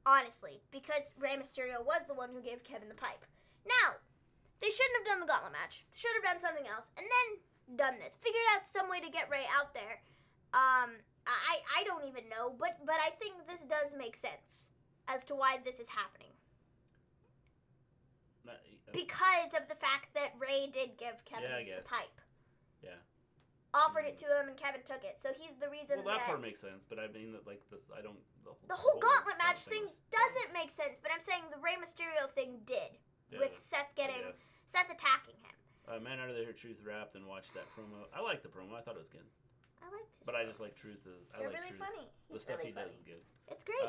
honestly, because Rey Mysterio was the one who gave Kevin the pipe. Now, they shouldn't have done the gauntlet match. Should have done something else, and then done this. Figured out some way to get Rey out there. I don't even know, but I think this does make sense as to why this is happening. Because of the fact that Rey did give Kevin the pipe. Yeah. Offered it to him, and Kevin took it. So he's the reason that part makes sense, but I mean, like, this, I don't... The whole gauntlet match thing doesn't make sense, but I'm saying the Rey Mysterio thing did. Yeah, with Seth attacking him. Man, I'd rather hear Truth rap than watch that promo. I like the promo. I thought it was good. I like this. But I just like Truth. They're really funny. The stuff he does is good. It's great.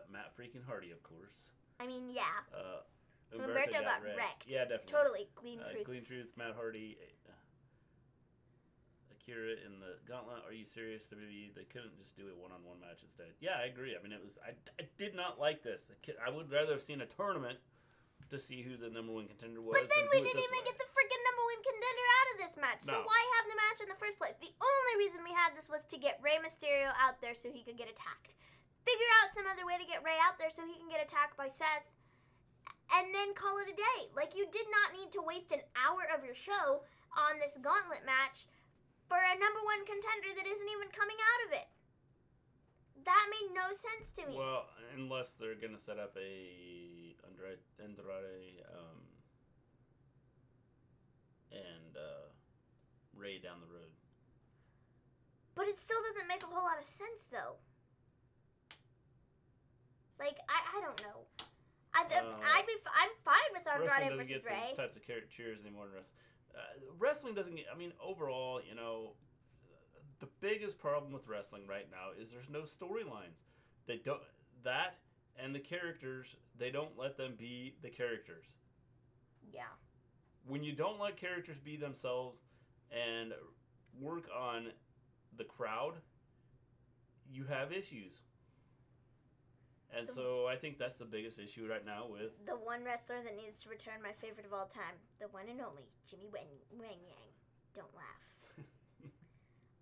Matt freaking Hardy, of course. I mean, yeah. Humberto got wrecked. Yeah, definitely. Totally. Clean Truth. Clean Truth, Matt Hardy. Akira in the Gauntlet. Are you serious? They couldn't just do a one-on-one match instead. Yeah, I agree. I mean, I did not like this. I would rather have seen a tournament to see who the number 1 contender was. But then we didn't even get the freaking number 1 contender out of this match. No. So why have the match in the first place? The only reason we had this was to get Rey Mysterio out there so he could get attacked. Figure out some other way to get Rey out there so he can get attacked by Seth. And then call it a day. Like, you did not need to waste an hour of your show on this gauntlet match for a number 1 contender that isn't even coming out of it. That made no sense to me. Well, unless they're going to set up a Andrade and Rey down the road. But it still doesn't make a whole lot of sense, though. Like, I don't know. I'm fine with Andrade versus Rey. Wrestling doesn't get those types of cheers anymore in wrestling. Wrestling doesn't get, I mean, overall, you know, the biggest problem with wrestling right now is there's no storylines. They don't, that and the characters, they don't let them be the characters. Yeah. When you don't let characters be themselves and work on the crowd, you have issues. And so I think that's the biggest issue right now with... The one wrestler that needs to return, my favorite of all time, the one and only, Jimmy Wang Yang. Don't laugh.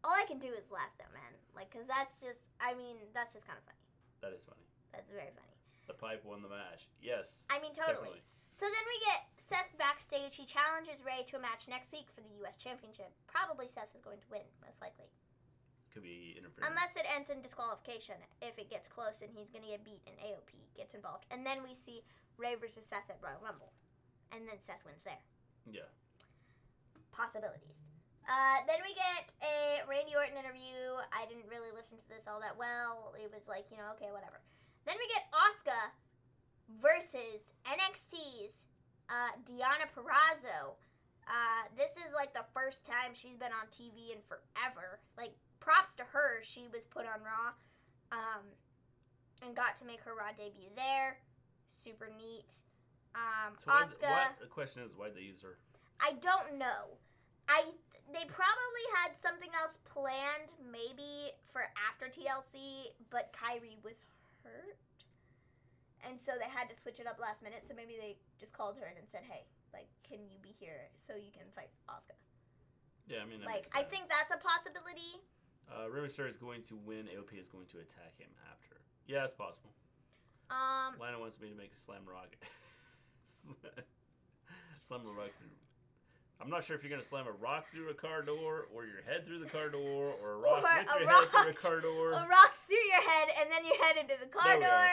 All I can do is laugh, though, man. Like, because that's just, I mean, that's just kind of funny. That is funny. That's very funny. The pipe won the match. Yes. I mean, totally. Definitely. So then we get Seth backstage. He challenges Rey to a match next week for the U.S. Championship. Probably Seth is going to win, most likely. Could be interference. Unless it ends in disqualification. If it gets close and he's going to get beat and AOP gets involved. And then we see Rey versus Seth at Royal Rumble. And then Seth wins there. Yeah. Possibilities. Then we get a Randy Orton interview. I didn't really listen to this all that well. It was like, you know, okay, whatever. Then we get Asuka versus NXT's Deonna Purrazzo. This is like the first time she's been on TV in forever. Like, props to her. She was put on Raw and got to make her Raw debut there. Super neat. So Asuka. The question is, why'd they use her? I don't know. They probably had something else planned, maybe for after TLC, but Kyrie was hurt. And so they had to switch it up last minute, so maybe they just called her in and said, hey, like, can you be here so you can fight Asuka? Yeah, I mean, like, I think that's a possibility. Rey Mysterio is going to win. AOP is going to attack him after. Yeah, it's possible. Lana wants me to make a slam rock. Slam a rock through. I'm not sure if you're going to slam a rock through a car door, or your head through the car door, or a rock with your head through a car door. A rock through your head, and then your head into the car door.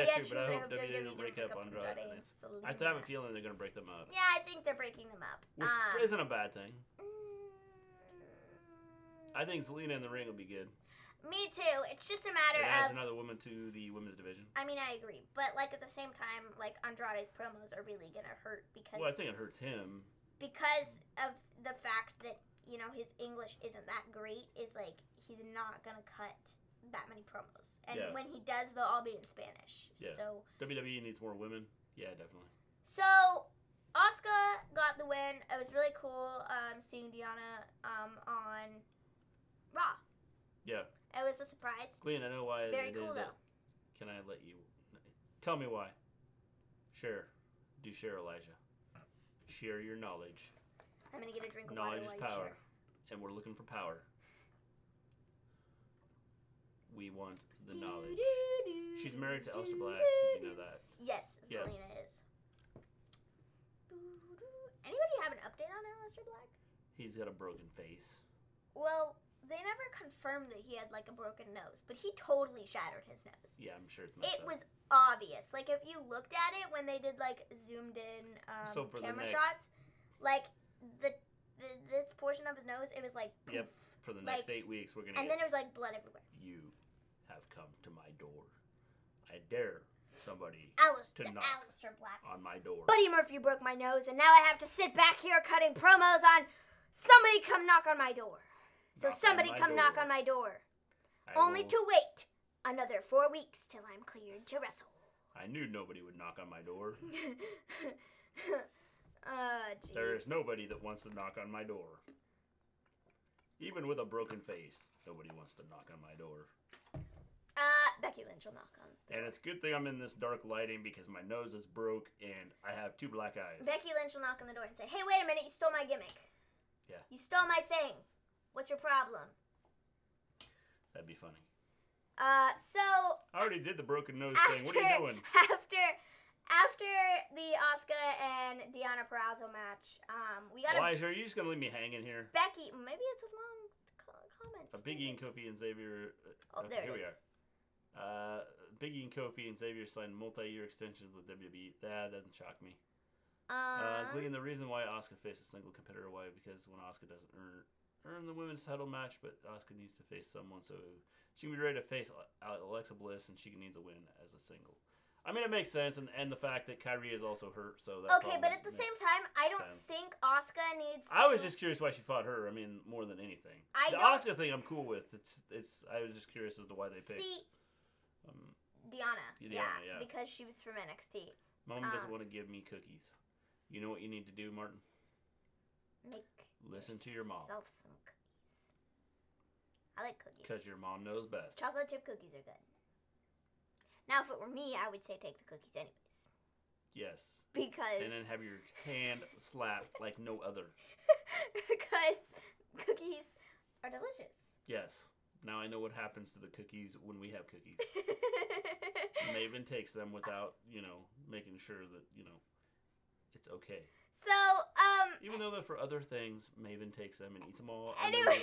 Yeah, true, but I hope WWE will break up Andrade. I have a feeling they're going to break them up. Yeah, I think they're breaking them up. Which isn't a bad thing. I think Zelina in the ring will be good. Me too. It's just a matter of... It adds another woman to the women's division. I mean, I agree. But, like, at the same time, like, Andrade's promos are really going to hurt because... Well, I think it hurts him. Because of the fact that, you know, his English isn't that great, is, like, he's not going to cut that many promos. And when he does, they'll all be in Spanish. Yeah. So WWE needs more women. Yeah, definitely. So, Asuka got the win. It was really cool seeing Deonna on Raw. Yeah. It was a surprise. Gleen, I know why Very cool, though. Can I let you... Tell me why. Share. Do share, Elijah. Share your knowledge. I'm going to get a drink of water. Knowledge is power. And we're looking for power. We want the knowledge. She's married to Aleister Black. Did you know that? Yes, Zelina is. Anybody have an update on Aleister Black? He's got a broken face. Well, they never confirmed that he had, like, a broken nose, but he totally shattered his nose. Yeah, I'm sure it's messed up. It was obvious. Like, if you looked at it when they did, like, zoomed in camera shots, like, this portion of his nose, it was like, poof. Yep, for the next 8 weeks, we're going to And then there was, like, blood everywhere. You have come to my door. I dare somebody to knock on my door. Buddy Murphy broke my nose, and now I have to sit back here cutting promos on somebody come knock on my door. So somebody come knock on my door. Only to wait another 4 weeks till I'm cleared to wrestle. I knew nobody would knock on my door. Geez. There is nobody that wants to knock on my door. Even with a broken face, nobody wants to knock on my door. Becky Lynch will knock on. And it's a good thing I'm in this dark lighting because my nose is broke and I have 2 black eyes. Becky Lynch will knock on the door and say, "Hey, wait a minute, you stole my gimmick. Yeah. You stole my thing. What's your problem?" That'd be funny. So... I already did the broken nose thing. What are you doing? After the Asuka and Deonna Purrazzo match, we got Elijah, are you just going to leave me hanging here? Becky, maybe it's a long comment. Big E and Kofi and Xavier... there here we are. Big E and Kofi and Xavier signed multi-year extensions with WWE. That doesn't shock me. Gleen, the reason why Asuka faced a single competitor, why? Because when Asuka doesn't earn the women's title match, but Asuka needs to face someone, so she can be ready to face Alexa Bliss, and she needs a win as a single. I mean, it makes sense, and the fact that Kyrie is also hurt, so that okay, but at the same time, I don't think Asuka needs to... I was just curious why she fought her. I mean, more than anything. The Asuka thing I'm cool with. It's. I was just curious as to why they picked... Deonna. Yeah, because she was from NXT. Mom doesn't want to give me cookies. You know what you need to do, Martin? Listen to your mom. Some cookies. I like cookies. Because your mom knows best. Chocolate chip cookies are good. Now, if it were me, I would say take the cookies anyways. Yes. Because... And then have your hand slapped like no other. Because cookies are delicious. Yes. Now I know what happens to the cookies when we have cookies. Maven takes them without, making sure that, it's okay. So, even though they're for other things, Maven takes them and eats them all. Anyways.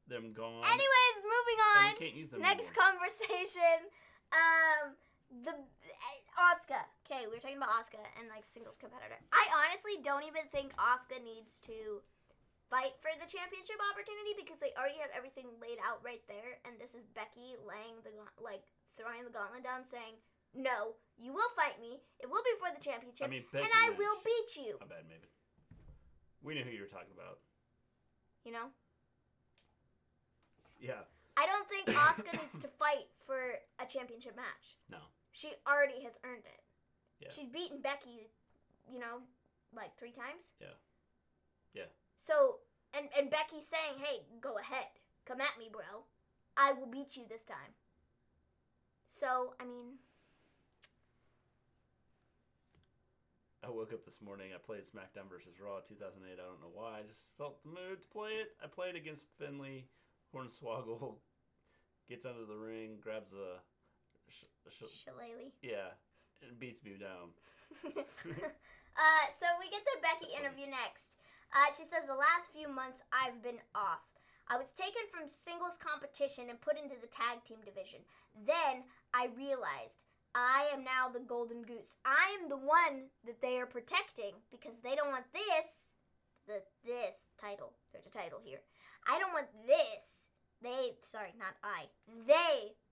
Them gone. Anyways, moving on. And we can't use them Next anymore. Conversation. The Asuka. Okay, we were talking about Asuka and singles competitor. I honestly don't even think Asuka needs to fight for the championship opportunity because they already have everything laid out right there, and this is Becky throwing the gauntlet down, saying, "No, you will fight me. It will be for the championship, Becky and I Lynch. will beat you." My bad, Maven. We knew who you were talking about. Yeah. I don't think Asuka needs to fight for a championship match. No. She already has earned it. Yeah. She's beaten Becky, 3 times. Yeah. Yeah. So, and Becky's saying, "Hey, go ahead. Come at me, bro. I will beat you this time." So, I mean... I woke up this morning, I played SmackDown vs. Raw 2008. I don't know why. I just felt the mood to play it. I played against Finley. Hornswoggle gets under the ring, grabs a... Shillelagh. Yeah, and beats me down. So we get the Becky interview next. She says, "The last few months I've been off. I was taken from singles competition and put into the tag team division. Then I realized I am now the golden goose. I am the one that they are protecting because they don't want this title. There's a title here. I don't want this. They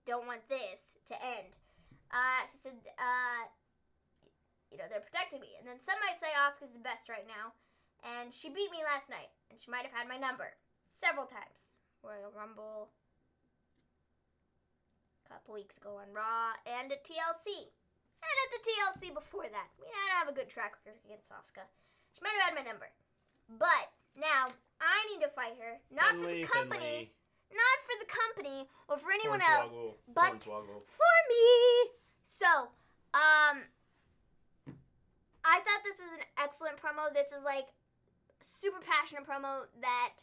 don't want this to end." She said, they're protecting me. And then some might say Asuka's the best right now. And she beat me last night. And she might have had my number several times. Royal Rumble, a couple weeks ago on Raw, and at TLC. And at the TLC before that. I don't have a good track record against Asuka. She might have had my number. But now I need to fight her. Not for the company. Not for the company or for anyone else. But for me. So, I thought this was an excellent promo. This is super passionate promo that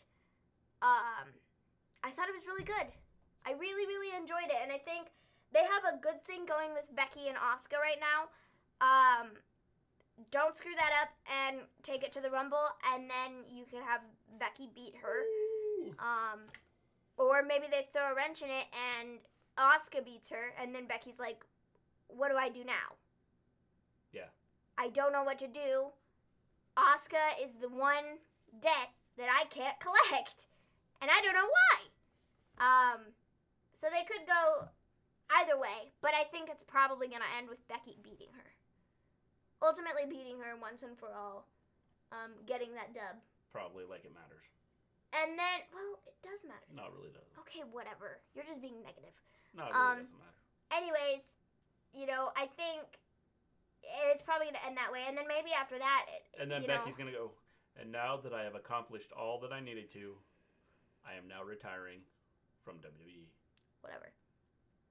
I thought it was really good. I really, really enjoyed it, and I think they have a good thing going with Becky and Asuka right now. Don't screw that up and take it to the Rumble, and then you can have Becky beat her. Or maybe they throw a wrench in it and Asuka beats her, and then Becky's like, "What do I do now?" Yeah. I don't know what to do. Asuka is the one debt that I can't collect, and I don't know why. So they could go either way, but I think it's probably going to end with Becky beating her. Ultimately beating her once and for all, getting that dub. Probably like it matters. And then, well, it does matter. No, it really doesn't. Okay, whatever. You're just being negative. No, it really doesn't matter. Anyways, I think it's probably going to end that way. And then maybe after that... And then Becky's going to go, "And now that I have accomplished all that I needed to, I am now retiring from WWE." Whatever.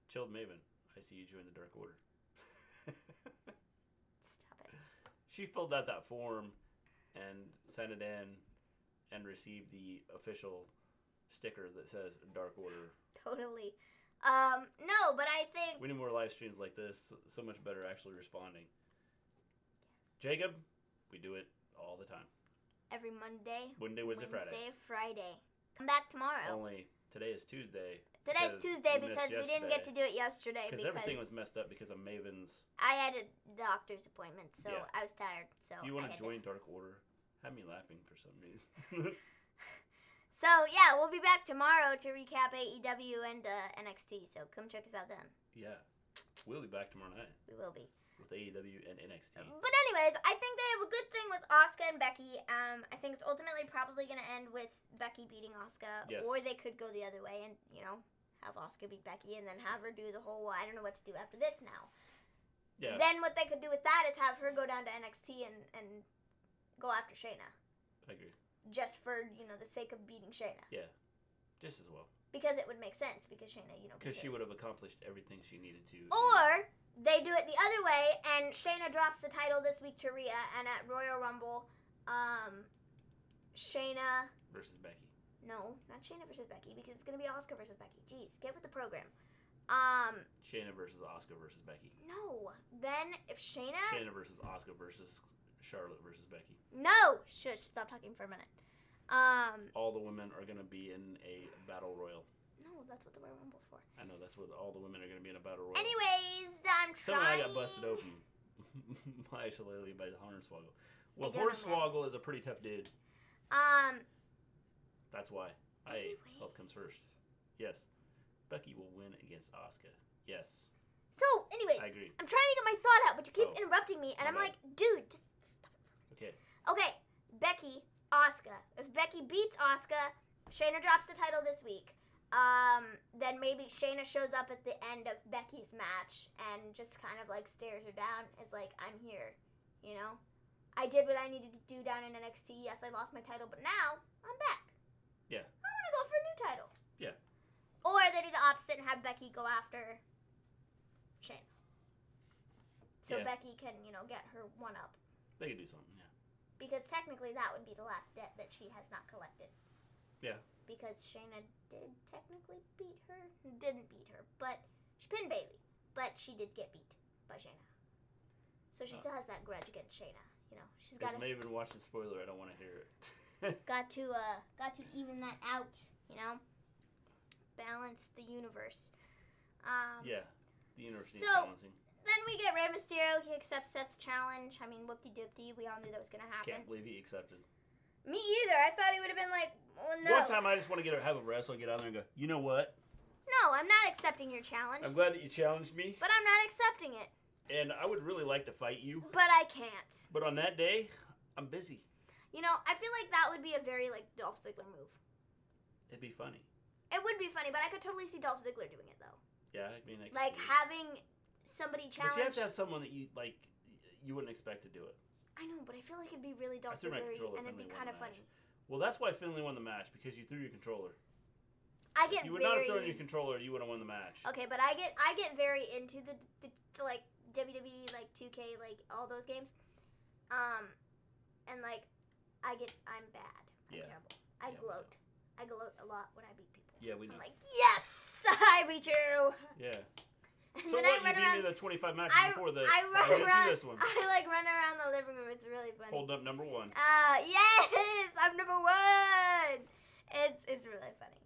Chilled Maven, I see you join the Dark Order. Stop it. She filled out that form and sent it in and received the official sticker that says Dark Order. Totally. No, but I think... We need more live streams like this. So much better actually responding. Yes. Jacob, we do it all the time. Every Monday, Wednesday, Friday. Come back tomorrow. Only today is Tuesday. Today's Tuesday because we didn't get to do it yesterday. Because everything was messed up because of Maven's... I had a doctor's appointment, so I was tired. So do you want to join Dark Order? Have me laughing for some reason. So, yeah, we'll be back tomorrow to recap AEW and NXT, so come check us out then. Yeah. We'll be back tomorrow night. We will be. With AEW and NXT. But anyways, I think they have a good thing with Asuka and Becky. I think it's ultimately probably going to end with Becky beating Asuka. Yes. Or they could go the other way and, have Asuka beat Becky and then have her do the whole, I don't know what to do after this now. Yeah. Then what they could do with that is have her go down to NXT and go after Shayna. I agree. Just for, the sake of beating Shayna. Yeah. Just as well. Because it would make sense, because Shayna, because she would have accomplished everything she needed to. Or they do it the other way, and Shayna drops the title this week to Rhea, and at Royal Rumble, Shayna... versus Becky. No, not Shayna versus Becky, because it's going to be Asuka versus Becky. Jeez, get with the program. Shayna versus Asuka versus Becky. No, then if Shayna... Shayna versus Asuka versus Charlotte versus Becky. No! Shush, stop talking for a minute. All the women are going to be in a battle royal. No, that's what the Royal Rumble's for. I know, that's what all the women are going to be in a battle royal. Anyways, I'm trying... Somehow I got busted open by Shillelagh by Hornswoggle. Well, Hornswoggle is a pretty tough dude. That's why. Health comes first. Yes. Becky will win against Asuka. Yes. So, anyways, I agree. I'm trying to get my thought out, but you keep interrupting me, and I'm like, dude, just stop it. Okay. Okay, Becky, Asuka. If Becky beats Asuka, Shayna drops the title this week. Then maybe Shayna shows up at the end of Becky's match and just kind of like stares her down, is like, I'm here, I did what I needed to do down in NXT. Yes, I lost my title, but now I'm back. Yeah. I want to go for a new title. Yeah. Or they do the opposite and have Becky go after Shayna. So Becky can, get her one up. They could do something, yeah. Because technically that would be the last debt that she has not collected. Yeah. Because Shayna did technically beat her. Didn't beat her, but she pinned Bayley. But she did get beat by Shayna. So she still has that grudge against Shayna. She's got to... Maven watched the spoiler. I don't want to hear it. got to even that out, balance the universe. Yeah, the universe needs balancing. Then we get Rey Mysterio. He accepts Seth's challenge. I mean, whoop-de-doop-de. We all knew that was going to happen. Can't believe he accepted. Me either. I thought he would have been like, well, no. One time I just want to have a wrestle, get out there and go, you know what? No, I'm not accepting your challenge. I'm glad that you challenged me. But I'm not accepting it. And I would really like to fight you. But I can't. But on that day, I'm busy. I feel like that would be a very, Dolph Ziggler move. It'd be funny. It would be funny, but I could totally see Dolph Ziggler doing it, though. Yeah, I mean, having somebody challenge... But you have to have someone that you wouldn't expect to do it. I know, but I feel like it'd be really Dolph Ziggler-y, and it'd be kind of funny. Well, that's why Finlay won the match, because you threw your controller. If you would not have thrown your controller, you would have won the match. Okay, but I get very into the WWE, 2K, all those games. And, I'm bad. I'm terrible. I gloat. I gloat a lot when I beat people. Yeah, we know. I'm like, yes! I beat you! Yeah. So what, you beat me the 25 matches before this. I run around this one. I, run around the living room. It's really funny. Holding up number 1. Yes! I'm number 1! It's really funny.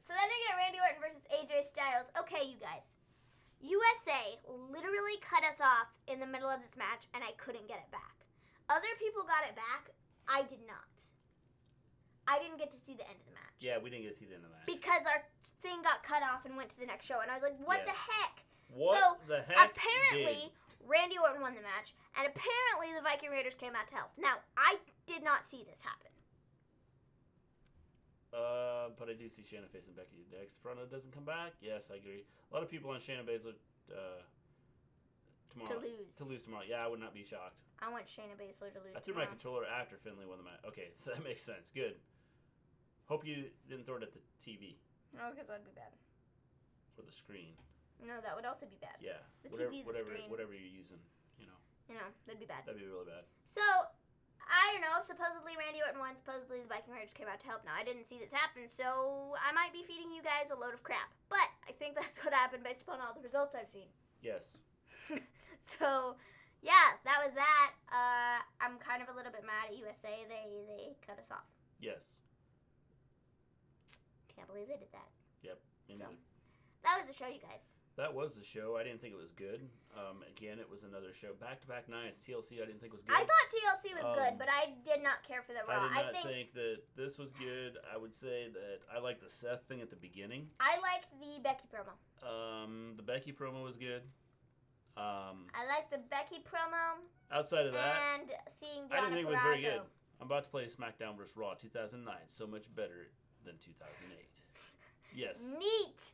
So then we get Randy Orton versus AJ Styles. Okay, you guys. USA literally cut us off in the middle of this match, and I couldn't get it back. Other people got it back. I did not. I didn't get to see the end of the match. Yeah, we didn't get to see the end of the match. Because our thing got cut off and went to the next show, and I was like, what the heck? What the heck apparently, Randy Orton won the match, and apparently the Viking Raiders came out to help. Now, I did not see this happen. But I do see Shayna facing Becky next. Fronta doesn't come back. Yes, I agree. A lot of people on Shayna Baszler tomorrow. To lose tomorrow. Yeah, I would not be shocked. I want Shayna Baszler to lose. I threw my controller after Finlay won the match. Okay, that makes sense. Good. Hope you didn't throw it at the TV. No, because that'd be bad. or the screen. No, that would also be bad. Yeah. The TV, screen. Whatever you're using, you know. That'd be bad. That'd be really bad. So, I don't know. Supposedly Randy Orton won. Supposedly the Viking Raiders came out to help. Now, I didn't see this happen, so I might be feeding you guys a load of crap. But I think that's what happened based upon all the results I've seen. Yes. So, yeah, that was that. I'm kind of a little bit mad at USA. They cut us off. Yes. Can't believe they did that. Yep. So, that was the show, you guys. That was the show. I didn't think it was good. Again, it was another show. Back-to-back nights. TLC I didn't think was good. I thought TLC was good, but I did not care for the Raw. I did not think that this was good. I would say that I liked the Seth thing at the beginning. I liked the Becky promo. The Becky promo was good. I liked the Becky promo. Outside of that, and seeing Deonna I didn't think Purrazzo. it was very good. I'm about to play SmackDown vs. Raw 2009. So much better than 2008. Yes. Neat.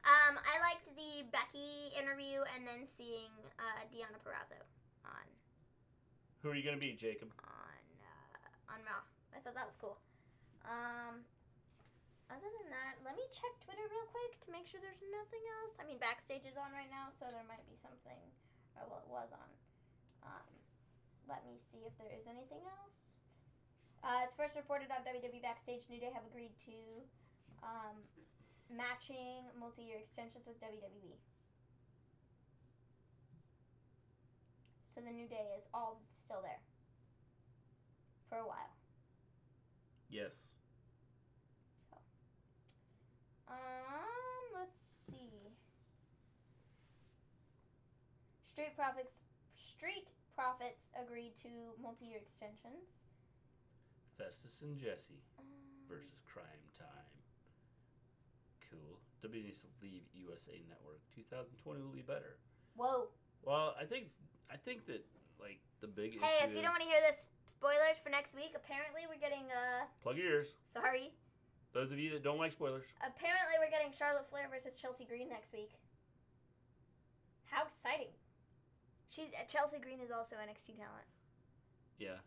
I liked the Becky interview and then seeing Deonna Purrazzo on. Who are you gonna beat, Jacob? On Raw. I thought that was cool. Other than that, let me check Twitter real quick to make sure there's nothing else. I mean, Backstage is on right now, so there might be something. Or well, it was on. Let me see if there is anything else. It's first reported on WWE Backstage. New Day have agreed to matching multi-year extensions with WWE. So the New Day is all still there for a while. Yes. So, let's see. Street Profits agreed to multi-year extensions. Festus and Jesse versus Crime Time. Cool. WWE needs to leave USA Network. 2020 will be better. Whoa. Well, I think that like the big issue. Hey, if you don't want to hear this, spoilers for next week. Apparently, we're getting Plug your ears. Sorry. Those of you that don't like spoilers. Apparently, we're getting Charlotte Flair versus Chelsea Green next week. How exciting! Chelsea Green is also NXT talent. Yeah.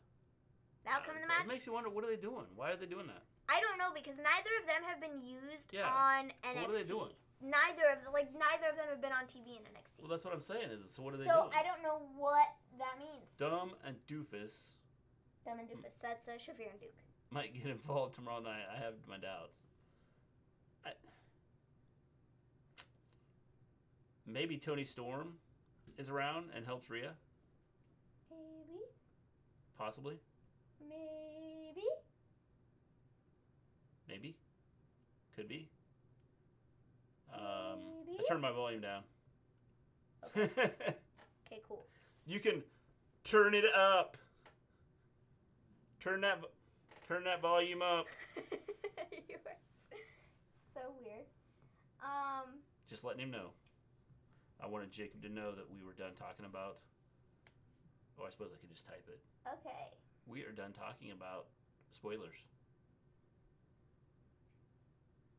The outcome of the match? It makes you wonder, what are they doing? Why are they doing that? I don't know, because neither of them have been used on NXT. What are they doing? Neither of them have been on TV in NXT. Well, that's what I'm saying. So what are they doing? So I don't know what that means. Dumb and Doofus. Dumb and Doofus. That's Shafir and Duke. Might get involved tomorrow night. I have my doubts. Maybe Toni Storm is around and helps Rhea. Maybe. Possibly. Maybe. Could be. Maybe. I turned my volume down. Okay. Okay, cool. You can turn it up. Turn that volume up. You are so weird. Just letting him know. I wanted Jacob to know that we were done talking about. Oh, I suppose I could just type it. Okay. We are done talking about spoilers.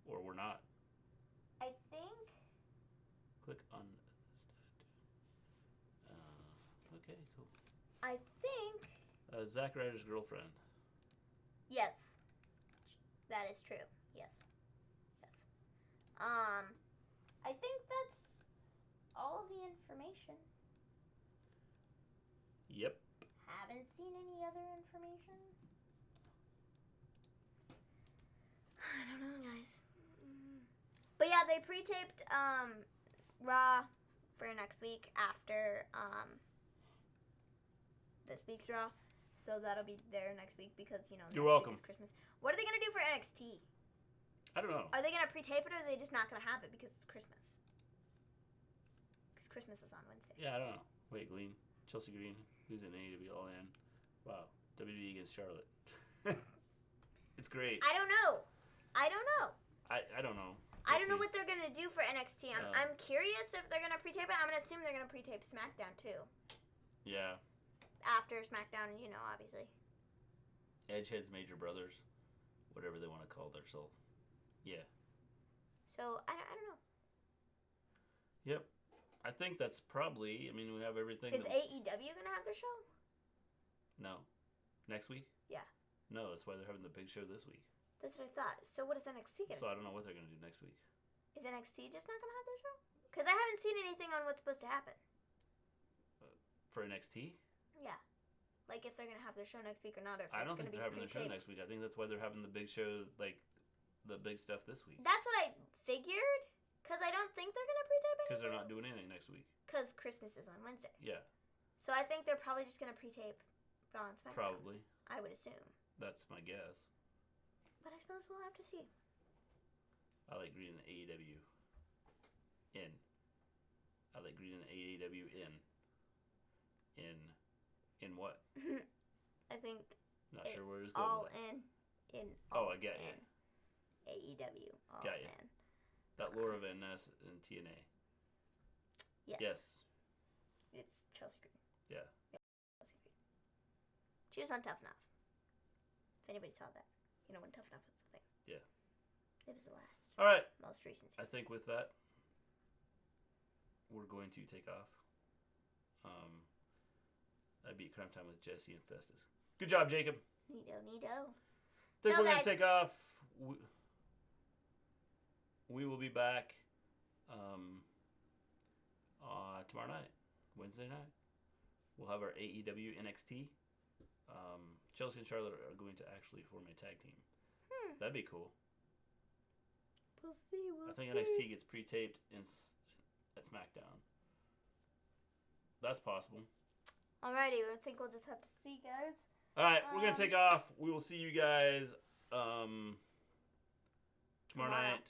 Or we're not. I think. Click on okay, cool. I think. Zack Ryder's girlfriend. Yes. That is true. Yes. I think that's all of the information. Yep. Haven't seen any other information. I don't know, guys. But yeah, they pre-taped Raw for next week after this week's Raw. So that'll be there next week because, You're next welcome. week is Christmas. What are they going to do for NXT? I don't know. Are they going to pre-tape it or are they just not going to have it because it's Christmas? Because Christmas is on Wednesday. Yeah, I don't know. Wait, Gleen. Chelsea Green, who's in AEW All In. Wow. WWE against Charlotte. It's great. I don't know. I don't know. I don't know what they're going to do for NXT. I'm curious if they're going to pre-tape it. I'm going to assume they're going to pre-tape SmackDown too. Yeah. After SmackDown, obviously. Edgehead's Major Brothers. Whatever they want to call themselves. Yeah. So, I don't know. Yep. I think that's probably, we have everything. Is AEW going to have their show? No. Next week? Yeah. No, that's why they're having the big show this week. That's what I thought. So what is NXT going to do? So I don't know what they're going to do next week. Is NXT just not going to have their show? Because I haven't seen anything on what's supposed to happen. For NXT? Yeah. Like if they're going to have their show next week or not. Or if I don't think they're having their show next week. I think that's why they're having the big show, like the big stuff this week. That's what I figured. Because I don't think they're going to pre-tape it. Because they're not doing anything next week. Because Christmas is on Wednesday. Yeah. So I think they're probably just going to pre-tape Raw and SmackDown. Probably. I would assume. That's my guess. But I suppose we'll have to see. I like reading AEW in. I like reading AEW in. In what? I think. Not sure where it's going. All in. Oh, I get you. AEW. All got you. in. That Laura Van Ness and TNA. Yes. It's Chelsea Green. Yeah. Chelsea Green. She was on Tough Enough. If anybody saw that, you know when Tough Enough was a thing. Yeah. It was the last. All right. Most recent season. I think with that, we're going to take off. I beat Crime Time with Jesse and Festus. Good job, Jacob. Neato. I think we're going to take off. We will be back tomorrow night, Wednesday night. We'll have our AEW NXT. Chelsea and Charlotte are going to actually form a tag team. That'd be cool. We'll see. I think NXT gets pre-taped at SmackDown. That's possible. Alrighty, I think we'll just have to see, guys. Alright, we're going to take off. We will see you guys tomorrow night.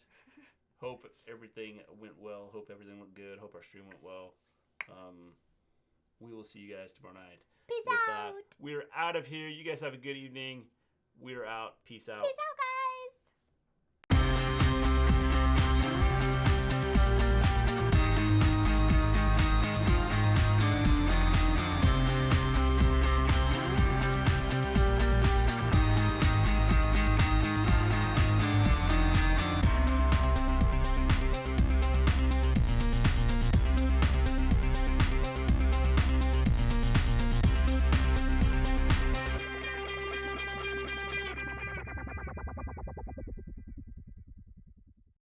Hope everything went well. Hope everything went good. Hope our stream went well. We will see you guys tomorrow night. Peace out. We're out of here. You guys have a good evening. We're out. Peace out. Peace out.